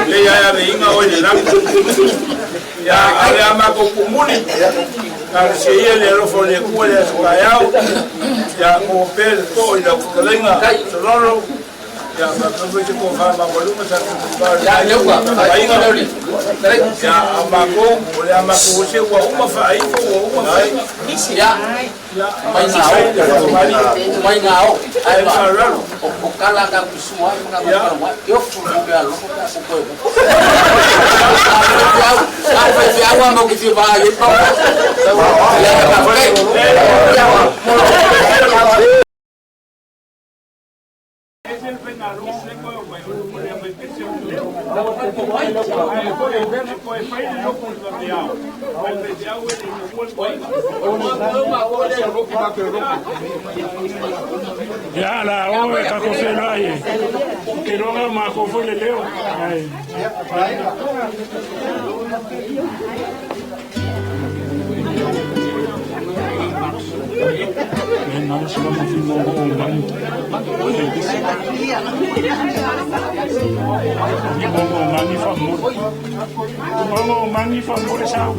le ya venga hoje lá ya ale a maco comune a se ele lo foi le com ele saiu ya o pelo todo da calenga solo ya mambo yetu kwa mambo lume sasa ya leo ainga leo ya amako ole amako ose wa uma fai wa uma fai ya mai ngao ai ba o kala ka kusua ka ba yo fumu ya lo ka ko ko ya wa mo ki ba ye pa ya ya la oe ka ko fe no ai ke ronga ma ko fo le leo ai nada se vamos filmar um banho mani favor essa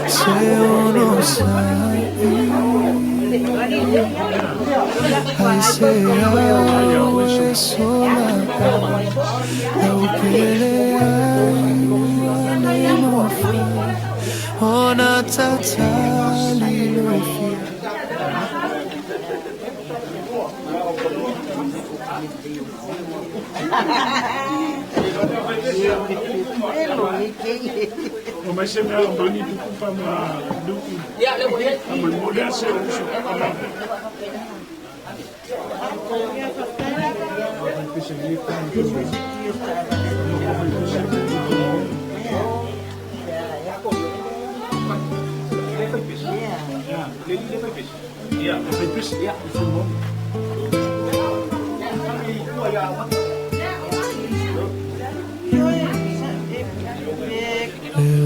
Se uno sabe, ai se amo é sola, eu querer anemo fa, ona tatali lo fi. o mais se me abani do culpa ma do ya le voy a mulher se uso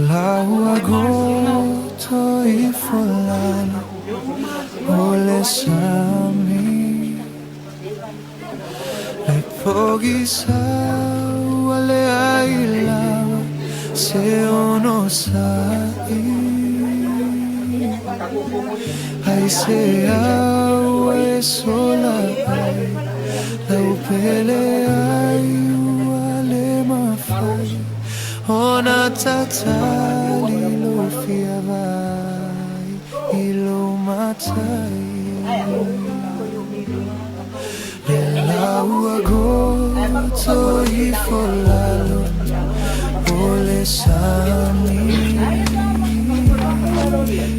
L'agua goto e fulano olesami le pochi sa le ai lava se ono sai ai se au e sola ai lau pele ai uale mafai ona tatali lo fia vai ilo matai le laua goto I folalo ole sami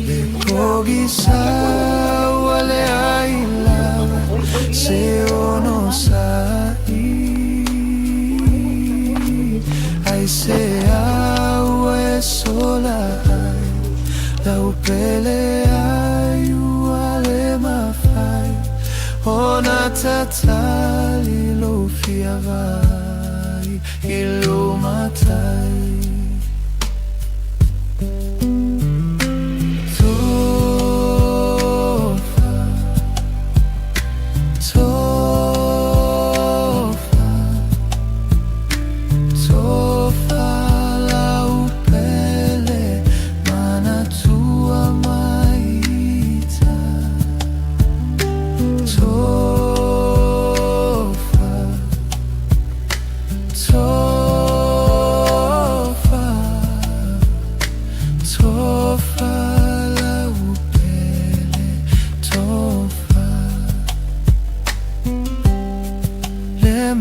le pogi sawa le aila se ono sai ai se au e sola ai lau pele ai uale mafai ona tatali lo fia vai ilo matai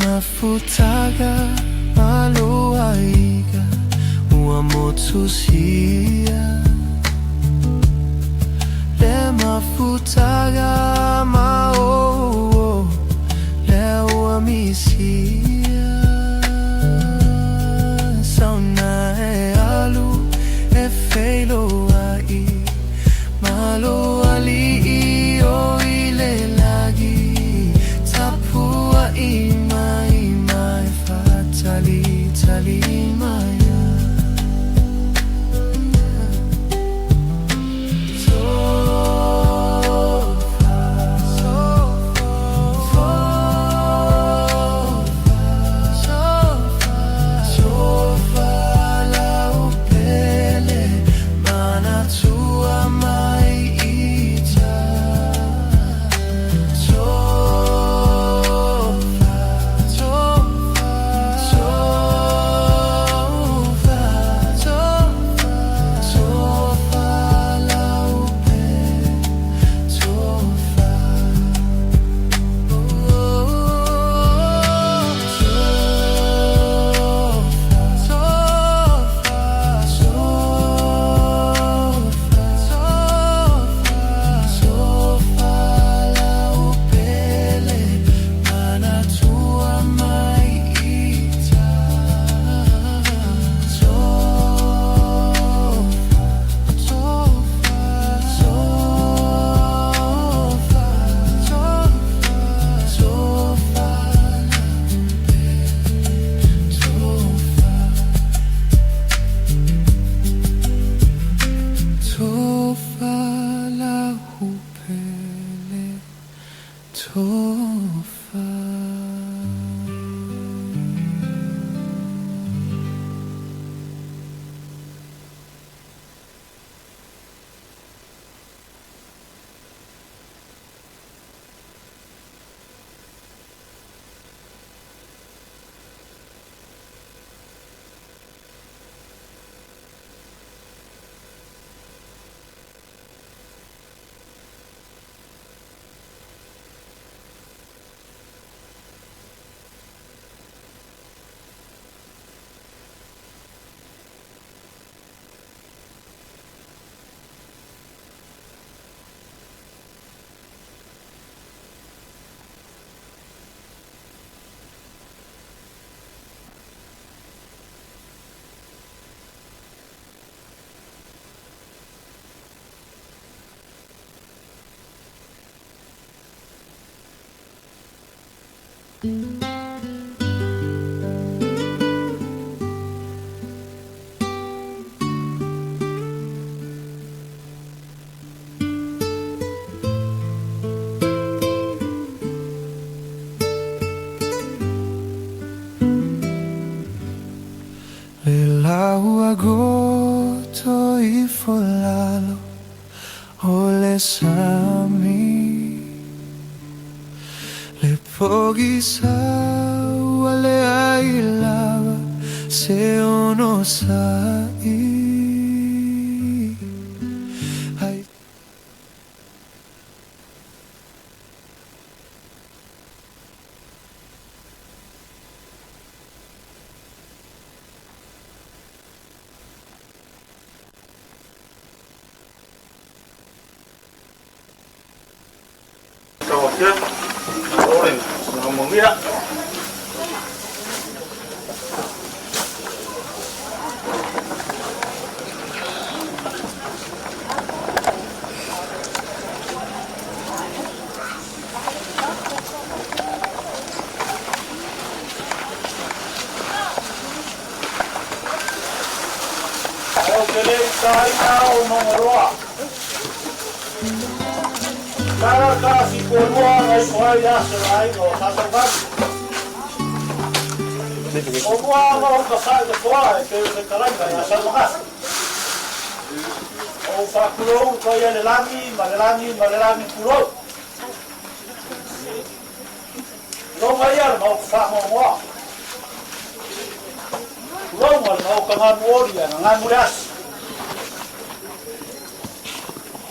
Mafutaga maluaiga uamotsusia le mafutaga mao le uamisia sauna e alu e feilo ai malo ali o ile lagi tapua imai mai fatali tali maya Fogi sau ale ai lava se ono sai ai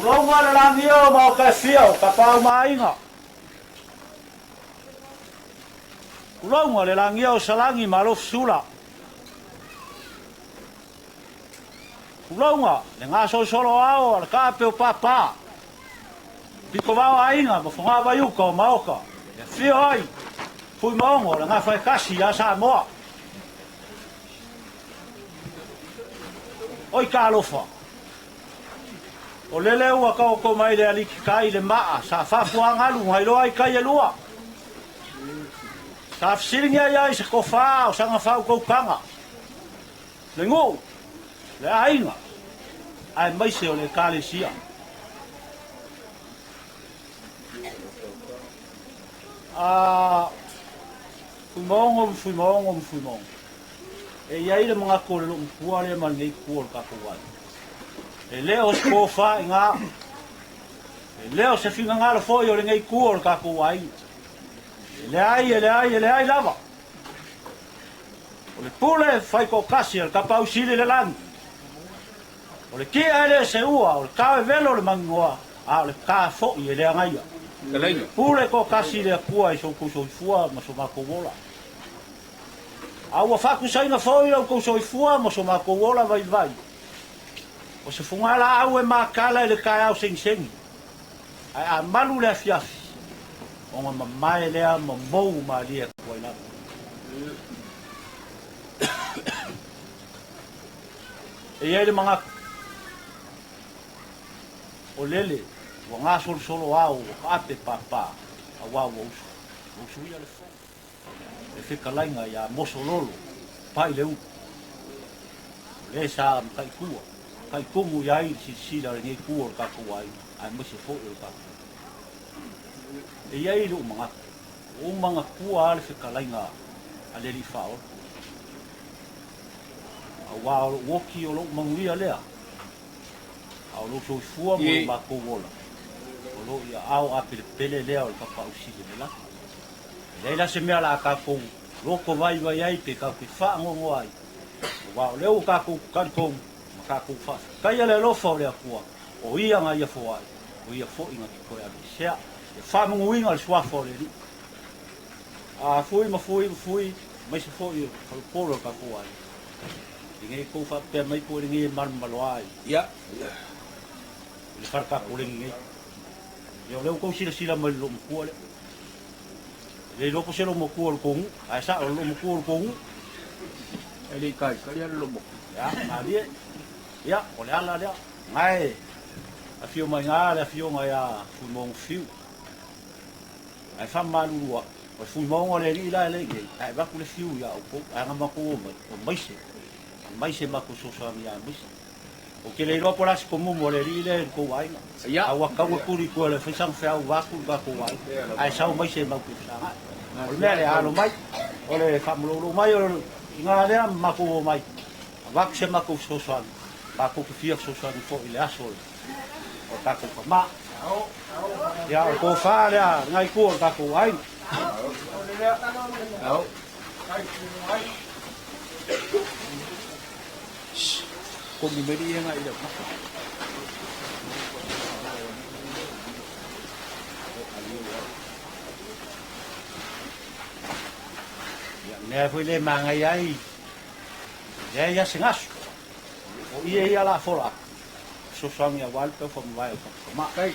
Longa le langio mau ka fio ka pau mainga. Longa le langio Salani malof sula. Longa le ngaso solo ao al kape o papa. Piko mau ainga mo fonga ba yuko maoka. E fio ai. Fui mongo le ngafa kasi ya sa mo. Oi kalofa. O lele ua kau ko mai le aliki kai le maa sa fafuanga lu hai lo ai kai lua sa fsiringa ia se ko fa o sanga fa ko kanga le ngo le ainga ai mai se o le kale sia fumongo e ia le mga ko le kua le man nei ko ka ko wai e leo skofa inga e leo se finga ngalo foi o ngai kuor ka ko ai le ai lava o le pule fai ko kasi al kapau sile le lang o le kia ele se ua o le ka velo le mangoa a le ka fo i le ngai le pule ko kasi le kua i so ko so fua ma so ma ko vola a wa fa ku sai na foi o ko so fua ma so ma ko vola vai o se fungala au e makala le kai au sing ai a malu le fiafi o ma mai le a mo ma le ko ina e ia le manga o lele o nga solo au a pe papa a wa o suia le fo e fe kalainga ya Mosololo pai le u le sa kai kua kai kumu yai si la ni ku or ka ku ai ai mo se fo o ka e yai lu manga ku al se kalainga ale li fa o a wa woki o lo mangi ale a lo so fu mo ma ko vola o lo ya au a pele le o ka pa usi de la le se me ala ka ko lo ko vai ai pe ka ku fa ngo ai wa le o ka ku kan ko ka ku fa kai le lo fo le ku o ia nga ia fo ai o ia fo inga ko ya sia e fa mo winga al swa fo le a foi mai se fo i ko polo ka ku ai ngai ko fa pe mai ko ngai mar malwai ya le far ka ko ngai yo le ko sila mai lo ku le lo ko se lo mo ku ko ai sa lo mo ku ko ele kai lo mo ya nadie ya, o le ala lea, ngai, a fio mai ngā, le fio mai a fui mong fiu. Ai whamanu ua, o fui mong o le li la le nge, ai waku le fiu ya o ko, ai ngā mako o maise mako sosami a maise. O ke le roa porasi ko mumo le li le ko wainga. A waka ua kuri kua le whaisang whiau waku ka ko wainga. Ai sau maise mako sanga. O le mea le alo mai, o le whamulolo mai, o ngā lea mako o mai. Waku se mako sosami. Ba ko fia so so fo ile aso o ta ko ma ya ko fa ya ngai ko ta ko ai Au. Kung di ba di nga ilaw? Nè phui le mangai ai. Ya singas. O ia la fola. So sang ya wal pe fom vai ma kai.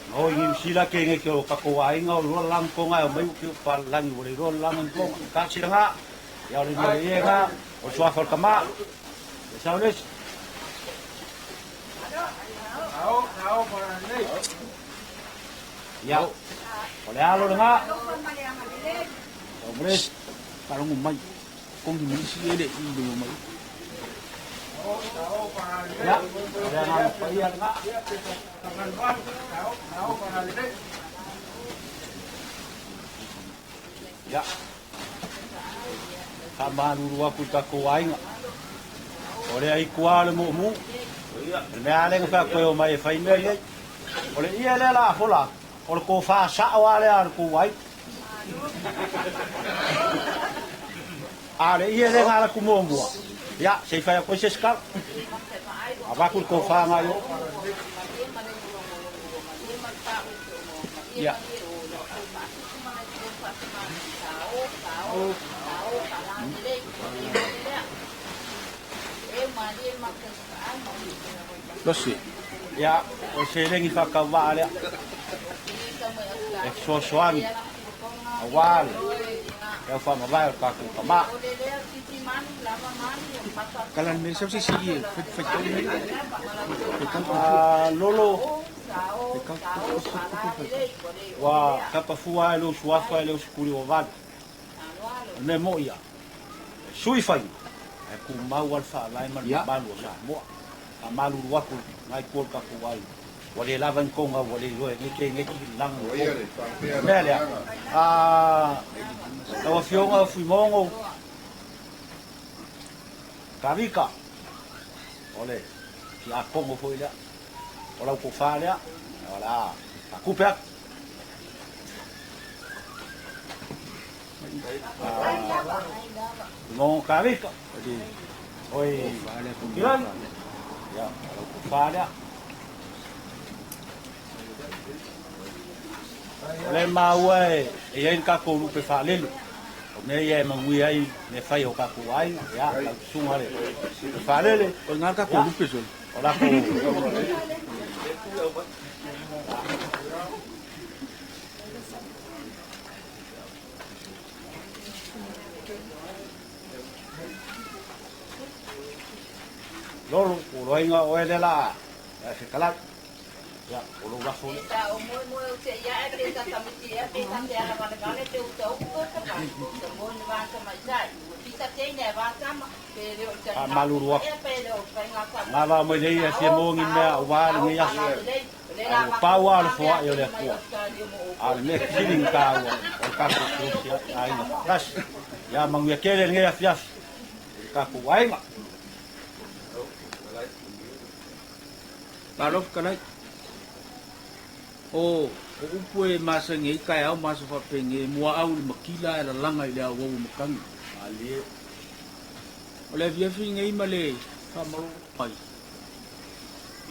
No yin sila ke nge ko ka ko ai nga ro lang ko nga mai ku pa lang wo ro lang ko ka si nga. Ya ri ma ye nga o swa fol kama. Saules. Ao para nei. Ya. Oleh alo nga. Hombres, parang umay. Kung hindi siya de hindi umay. Ya, jangan payah nga. Ya. Sama lurua puta kuai nga. Oleh ai kual mu. Le aleng fa ko mai fai me ye. Oleh ia le la fola. Oleh ko fa sa wa le ar kuai. Ale ia le ngala ku mo. Ya, sei fa ko se skal. Aba ku ko fa nga yo. Ya. Losi. Ya, o se lengi fa ka va le. So soan. Awal. Ya fa ma va ka ku ka ma. Kalan may sabi sige, fit Lolo. Wa kapafua lo suafa lo skuli o van. Ne moia. Sui fai. E ku mau al fa lai man malu sa mo. A malu waku ngai kol ka ku wai. Wale lavan ko nga wale lo ni ke ngi lang. Mele. Tawa fionga fui mongo. Kavika. Ole. Ki a kongo foi la. Ola ko fa la. Voilà. A couper. Non kavika. Oi, vale com ya, ko fa la. Le mawe, e yen ka ko lu pe fa lelu. Me ye mangui ai, me fai o ka ko ai, ya, la sunga le. Fa lele, o ngal ka ko lu pe so. Ola ko. Lolo, ulo inga oele la, se kalat. Ya, ulo rasul. Sa o mo se ya e ka kamiti e pe ta te ala wala gale te u tau ko ka ka. Sa mo ni va sa mai sai. Pisa te ne va sa ma pe le o ta. Maluru. E pe le o pa nga ka. Ngava mo le ia se mo ngi me wa ngi ya. Pa wa le fo yo le fo. Al me feeling ka wa. O ka ko sia ai na. Ras. Ya mang me kele ngi ya fias. Ka ko ai ma. Tarof kanai. O upue masa ngai kai au masa fa penge mua au makila la langa ile au makangi. Ali. Ole via fi ngai male fa malo pai.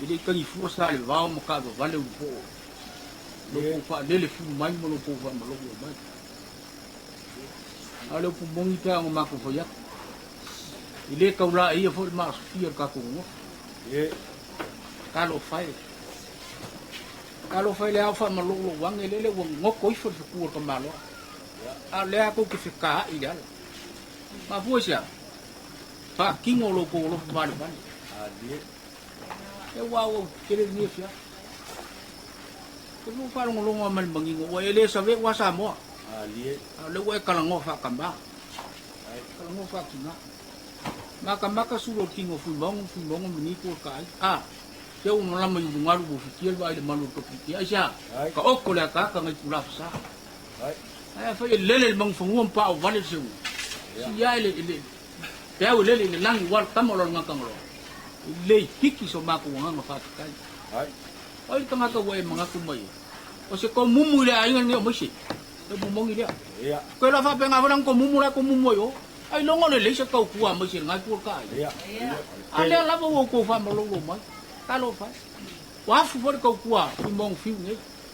Ile kangi fu sa le va maka do vale un po. Lo ko fa le fu mai mo lo ko fa malo mai. Ale pu mongi ta ngo mako fo ya. Ile ka ula ia fo ma sufia ka ko ngo. Ye. Kalau fai le alfa malolo wang ele wang ngoko ifo ku ko malo a le ako ki fika ida ma fu sia pa kingo lo ko lo ba ba Ali. e wow kele ni fia ko no fa ngo lo mal mangi ngo ele sabe wa sa mo Ali. le wa kala ngo fa kamba kala ngo fa kinga maka sulo kingo fu bongo mini ko kai Kau malam mengungaru berfikir bahawa malu berfikir aja. Kau kolak kau ngai pula sah. Fai lele bang fungum pa wale seu. Sia ele. Kau lele lang wal tamolong ngakang lo. Le hiki so maku ngang fa kai. Ai tengah kau wai mengaku mai. O se ko mumu le ainga ni o misi. Le bumongi dia. Ia. Ko la fa pe nga ko mumu la ko mumu yo. Ai longo le se ko ku misi ngai ku ka. Ia. Ale la bo ko fa mo lo mai. Ka lo fa. Wa fu for ko ku fi mong fi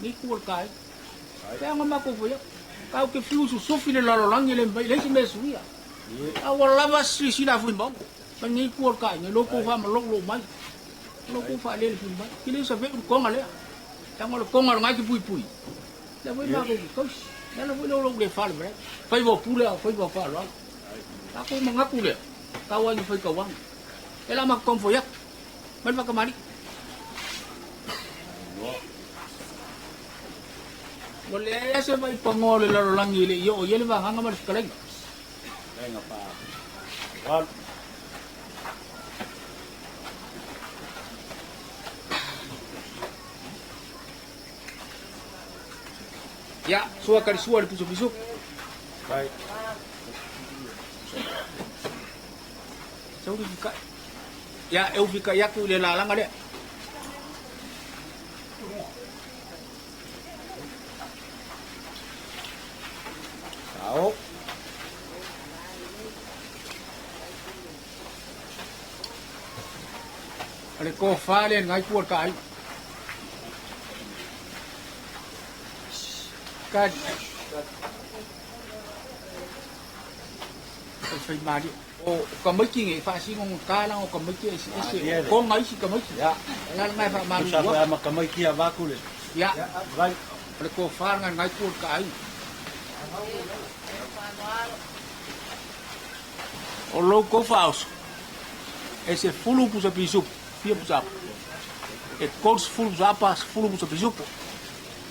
ni ku ka. Pe nga ma ko fo ya. Ka ke fiu su sofi le la lo lang le mai le se me suia. A wala ba si la fu mong. Pa ni ku ka ni lo ko fa mo lo mai. Lo ko fa le fi mai. Ki le sa fe ko ngale. Tang lo ko ngal ngai ki pui. La voi ma ko. Ya la voi lo le fa le. Fai bo pule, fai bo fa lo. Aku mengaku le. Kawan ni fai kawan. Ela mak kom foyak. Man pa kamari. Boleh se vai pangol le lo lang ile yo ye le ba hanga mar kaleng. Lenga pa. Wal. Ya, sua kali sua le pisu-pisu. Baik. Sau fika. Ya, eu fika ya ku le lalang ale. Tahu. Ale ko fa le ngai ku ka ai. Kad. Fai mari. O kamai ki ngai fa si ngong ka lang o kamai ki si ko ngai si kamai si. Ya. La ngai fa mari. Sa fa ma kamai ki avaku le. Ya. Baik. Ale ko fa ngai ku ka ai. O lo ko faus. Ese fulu pusa pisu. Fia pusa. E kors fulu pusa pas fulu pusa pisu.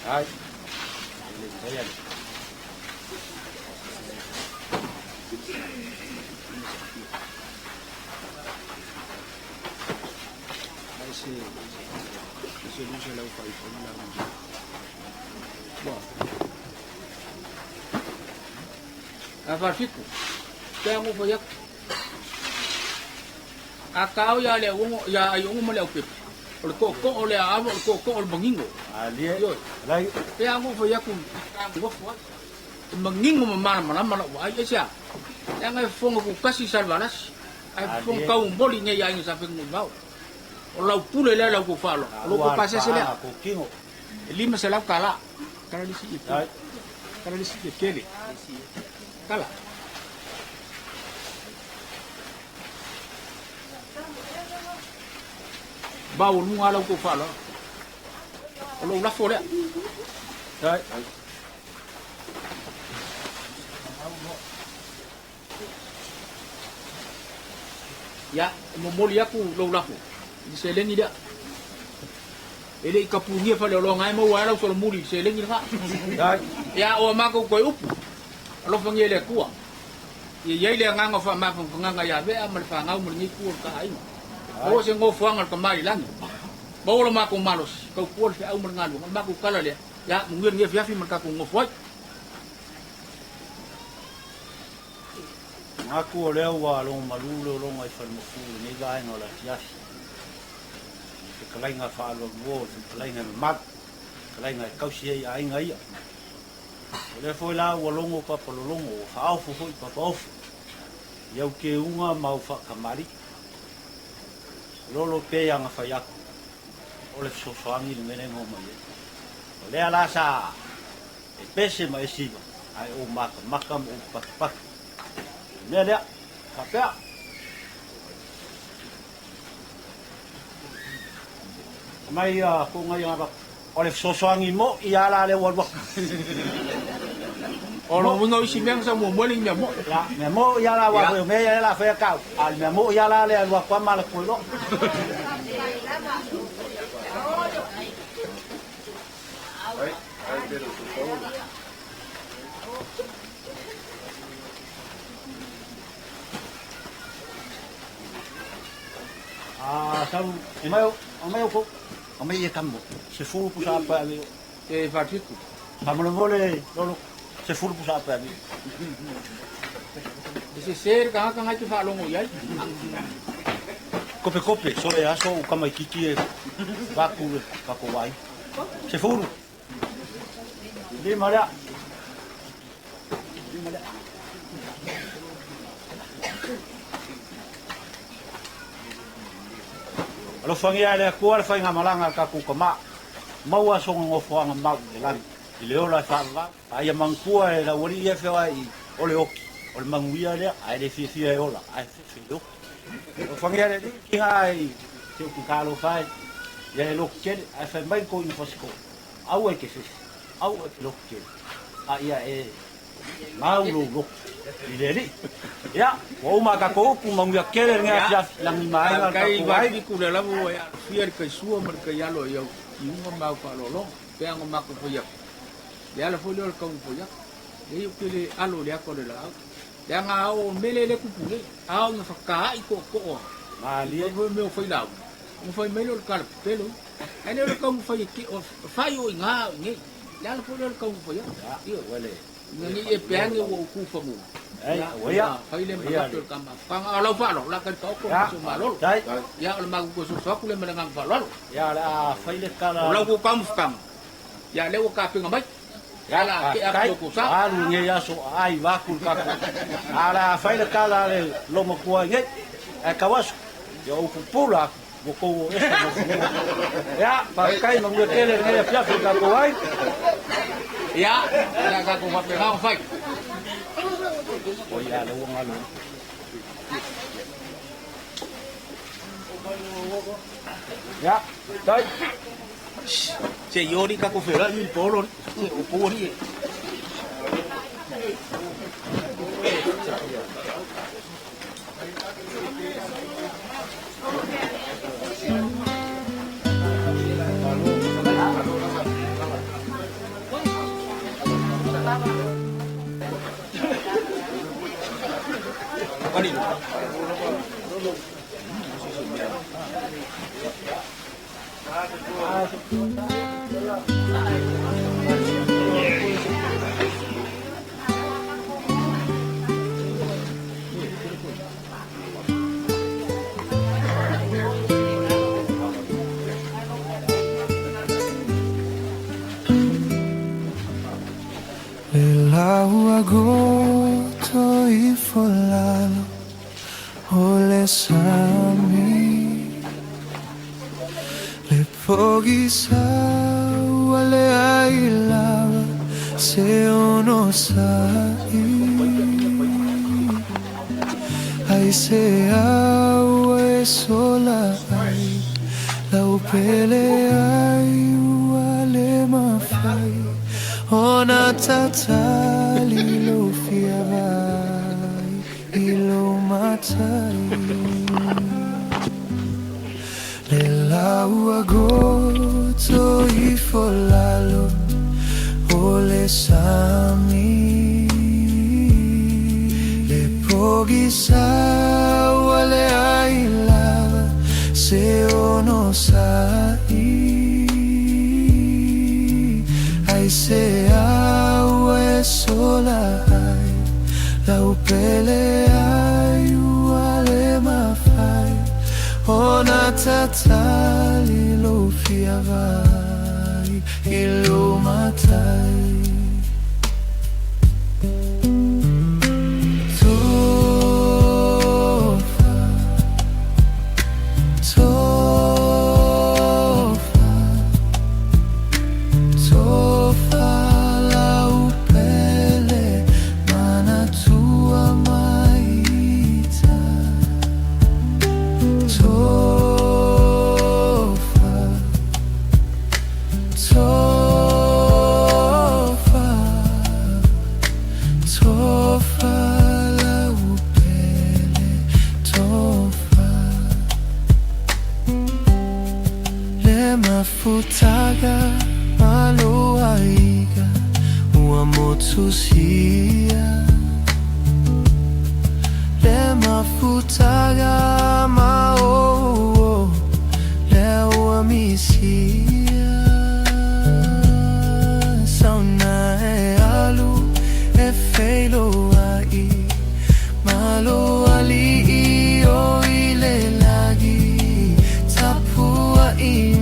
Ai. Apa fiku? Kaya mo foyak. Kakao ya le ya ay mo le upip. Ol ko ole amo ko ol bangingo. Ali. Lai. Kaya mo foyak ko. Bangingo mana wa ay siya. Yang ay fongo ko kasi salvanas. Ay fongo ka boli niya ya yung sabi mo bao. Ola pule le la ko falo. Lo ko pase sele. Ko kingo. Lima sela kala. Kala di si. Ai. Kala di si kele. Kala. Bawul mo alaw ko falo. Olo la fole. Ai. Ya, momoli aku lo la fo. Di selengi dia. Ele kapungia fale lo ngai mo wala so muli selengi ha. Ai. Ya o mako ko up. Lo fangele kuwa. Ye le nganga fa ma fa nganga ya be amal fa ngau muli ku ka ai. O se ngo fuangal kamari lang. Bawa mako malos. Kau kuol fe au mengalu. Mako kala le. Ya mungkin nge fiafi mereka ku ngo fuai. Aku le wa lo malulo lo ngai fa mo fu ni ga no la tias. Se kalai nga fa lo wo, se kalai nga mat. Kalai nga kausi ai ngai. Le foi la wa longo pa pa longo, fa au fu foi pa pa. Iau ke unga mau fa kamari. Lolo pe yang fa yak. Ole so soangi le mene ngo mai. Le ala sa. E pese mai si. Ai o makam o pak. Nè đấy, cà phê. Mai cô ngay mà oleh sosoangi mo iala le wal bak. Olo mo ngoi simeng sa mo moling ya mo. La, me mo iala wa me iala fa ka. Al me mo iala le wa kwa mal ko lo. Sao mai ko mai kambo se fulu pusa apa abi E fatiku. Kamu boleh lolo se fulu pusa apa abi Ese ser kanga ki fa lo mo yai. kope so ya so kama kiki baku kako wai se fulu Lima lea. Alo fangia le kuar fa nga malanga ka ku kama. Mau aso ngofo anga mau le lan. I le ola fa va. Ai mangkua e la wori e fa i ole o. Ole manguia le ai le fi e ola. Ai fi do. O fangia le ki ai se ku kalo fa. Ya le lokke ai fa mai ko ni fosco. Au e ke fi. Au e lokke. Ai ia e mau lo Ileli. Ya, o ma ka ko pu manguia kele nga ya lang mai nga ka ko ai di ku le la mo ya fier ka suo mar ka ya lo yo i ngo ma ka lo lo pe ngo ma ko ya ya la fo le ka ko ya e yo ke le alo le ko le la ya nga o mele le ku pu le a o fa ka i ko ma li e me o foi la mo foi melo ka pelo ai le ka mo foi ki o fa yo nga ngi ya la fo le ka ko ya yo wele ni e pe ngo ku fa mo ya, fai le matul kamba. Pang alo fa lo, la kan to ko so malo. Ya le magu ko so ko le menang fa lo. Ya la fai le kala. Lo ko kam skam. Ya le ka pinga mai. Ya la ke a ko sa. Alu nge ya so ai va ku ka. Ala fai le kala le lo mo ko nge. E kawas. Yo ku pula mo ko ya, pa kai mo nge kele nge pia ka ko ai. Ya, la ka ko fa pe ha fai. Oh ya, le wong alu. Ya, dai. Se yori ka ko fe la il polo. O pori. Agosto y folalo ole sami le pogisa wale ailava se ono sai ai se awe sola ai la upele ai wale mafai ona tatali lo fiavai ilo matai le lau agosto i folalo ole sami le pogisa wale ai lava se ono sai ai se awe sola ai la upele ai wale mafai ona tatali lo fiavai ilo matai Futaga aloaiga ua motusia le mafutaga mao le ua misia sauna e alu e feilo ai malo ali I o ile lagi tapua I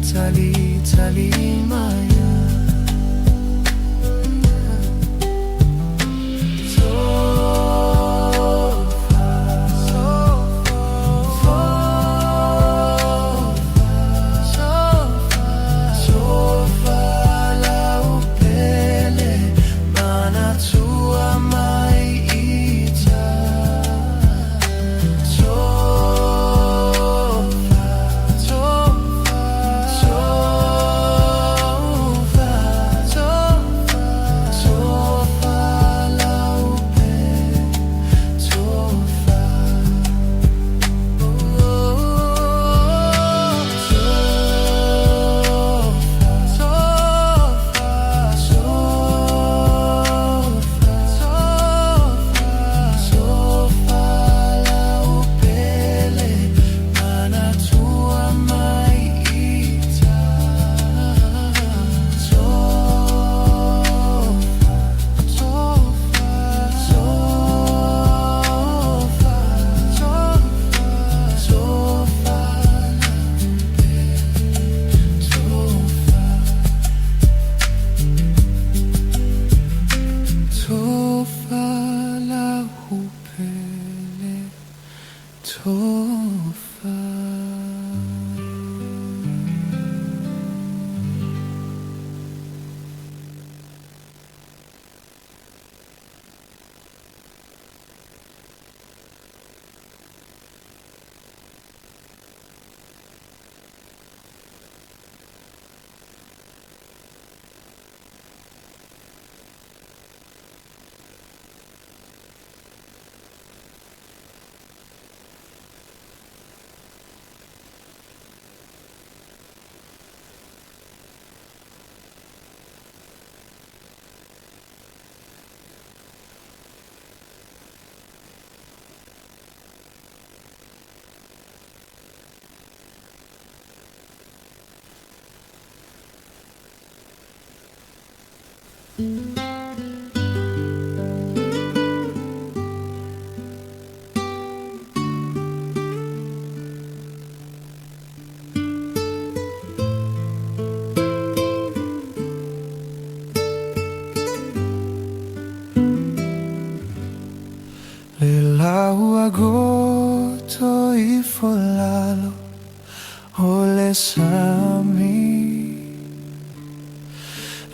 tali Agosto y folalo ole sami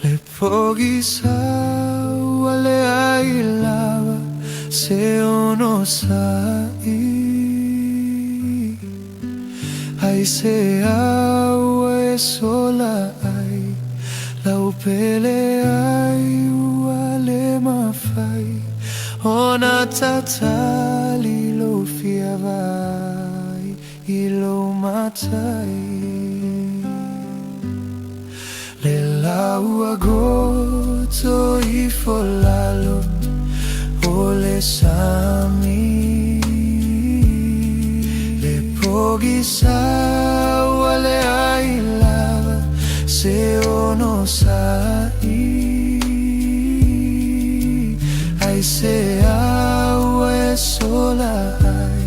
le pogisa wale ailava se ono sai ai se awe sola ai la upele ai wale mafai ona tatali lo fiavai ilo matai le lau agosto I folalo ole sami le pogisa wale ai lava se ono sai ai se awe sola ai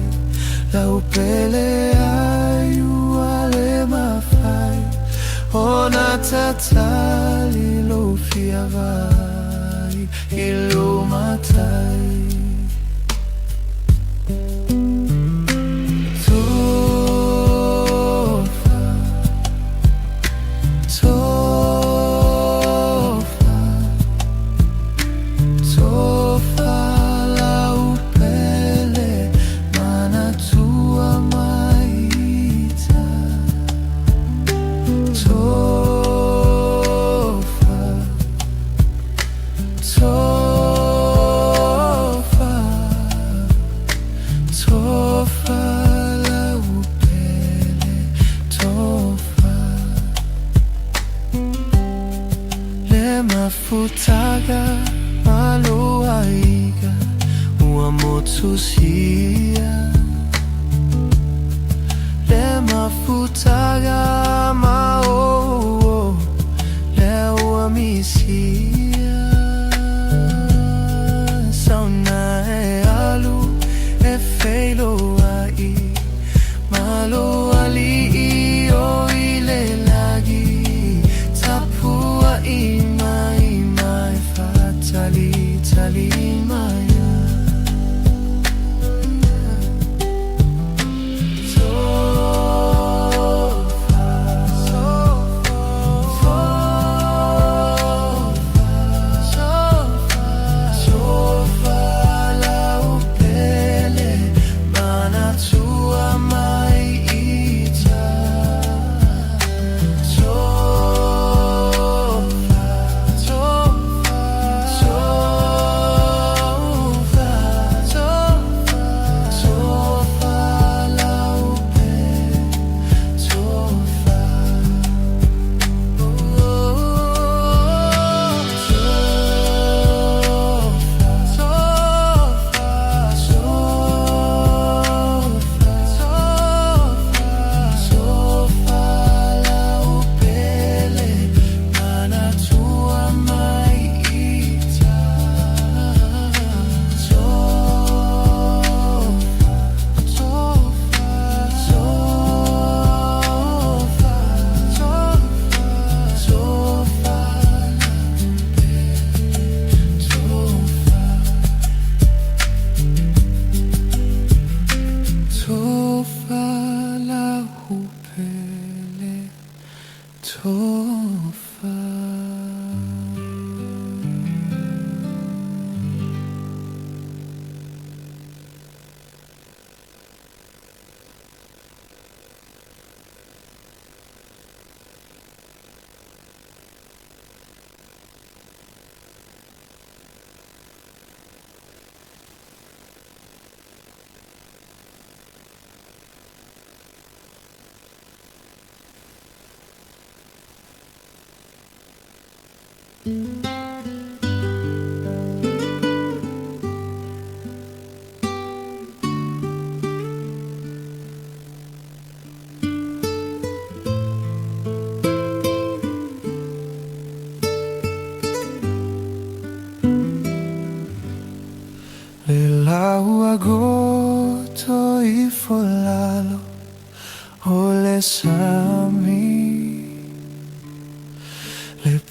la upele ai wale mafai ona tatali lo fiavai ilo matai Mafutaga maloaiga uamotsusia le mafutaga mao le uamisia sauna e alu e feilo ai maloali o ile lagi tapua Tali maya sofa la upele mana tua mai ita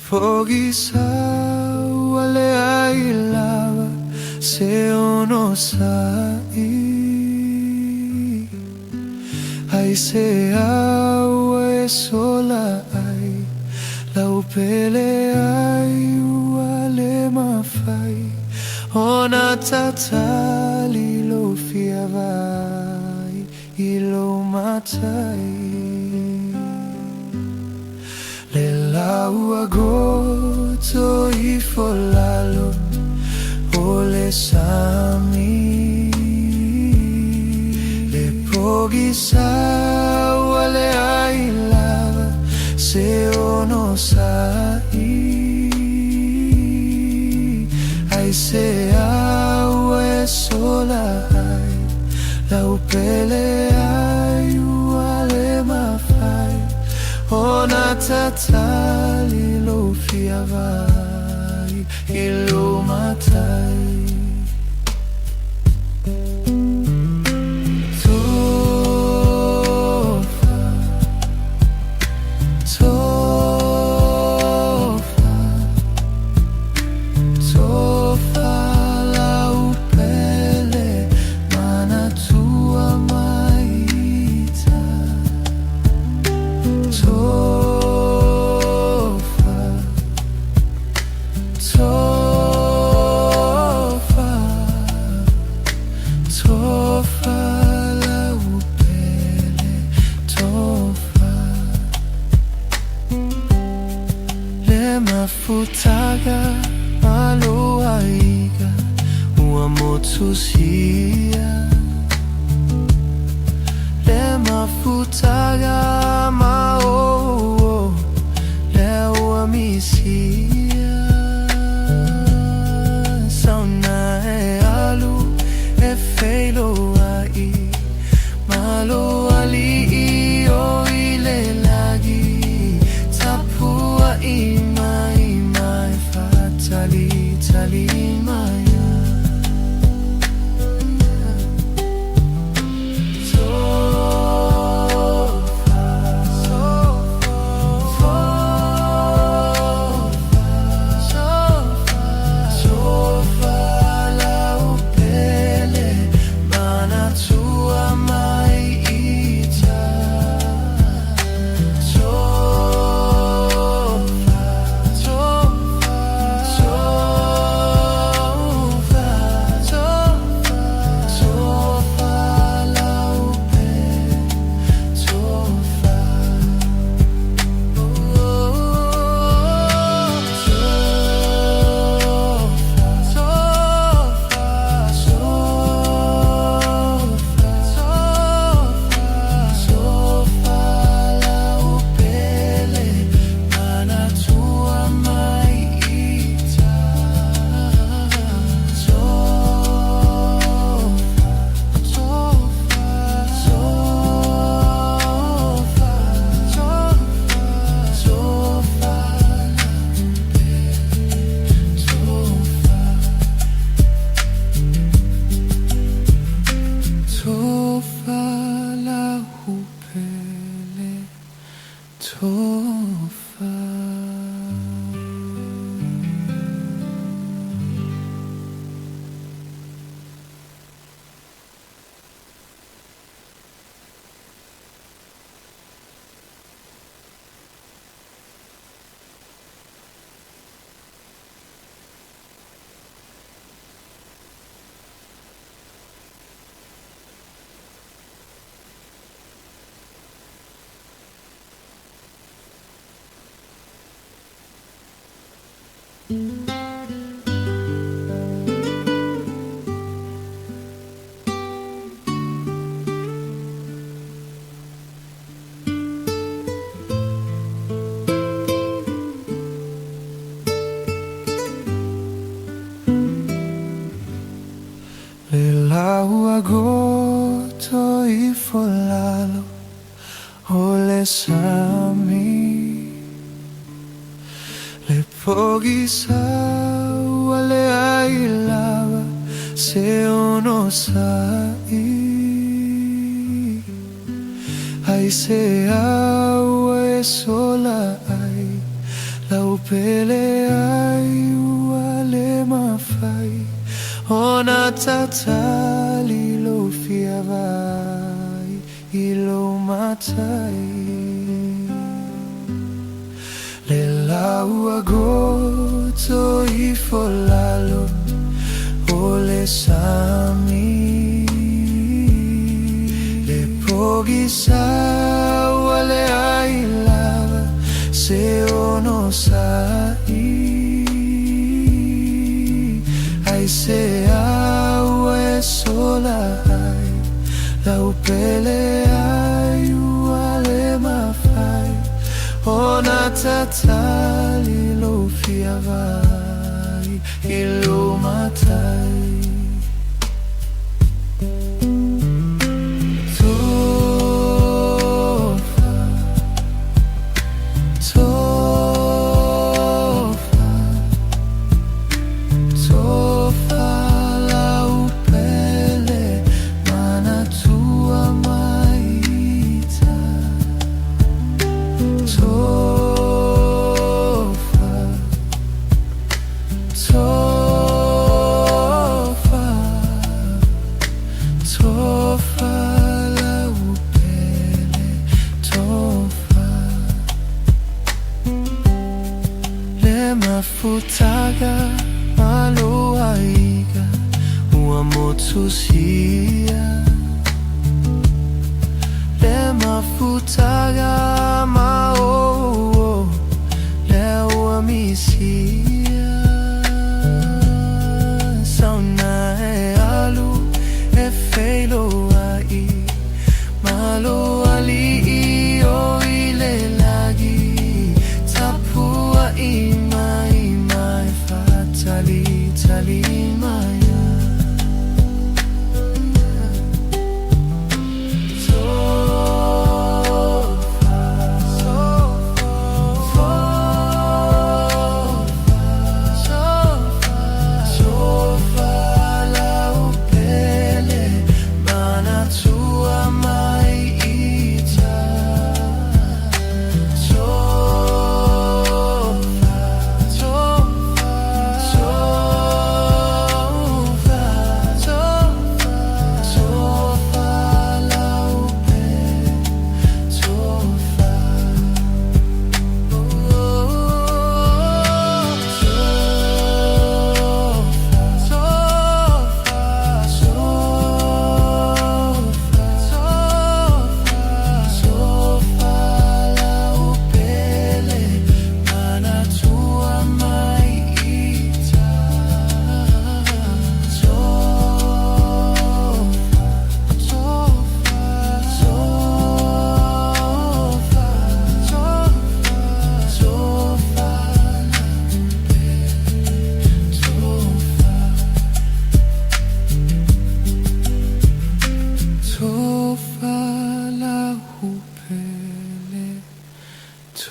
pochi wale ai lava se ono sai ai se awe sola ai lau pele ai wale mafai ona tatali lo fiavai ilo matai le lau agoto I folalo o le sami le pochi wale ai lava se ono sai ai se awe sola ai lau pele ai wale mafai ona tatali lo fiavai ilo matai Futaga malo aiga ua motusia le mafutaga mao le ua misia sauna e alu e feilo ai malo ali o ile lagi tapua I Tali, tali maya agoto I folalo o le sami le pochi wale ai lava se ono sai ai se awe sola ai lau pele ai ua le mawhai ona tatali lo fia vai i lo matai le lau agoto i folalo o le sami le pogi sawa le ai lava se ono sai ai se au e sola ai lau pele ai uale mawhai ona tatali lo fia vai i lo matai Futaga maloaiga ua motusia le mafutaga mao le ua misia sauna e alu e feilo ai malo ali o ile lagi tapua i Tali maya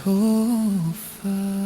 Tofa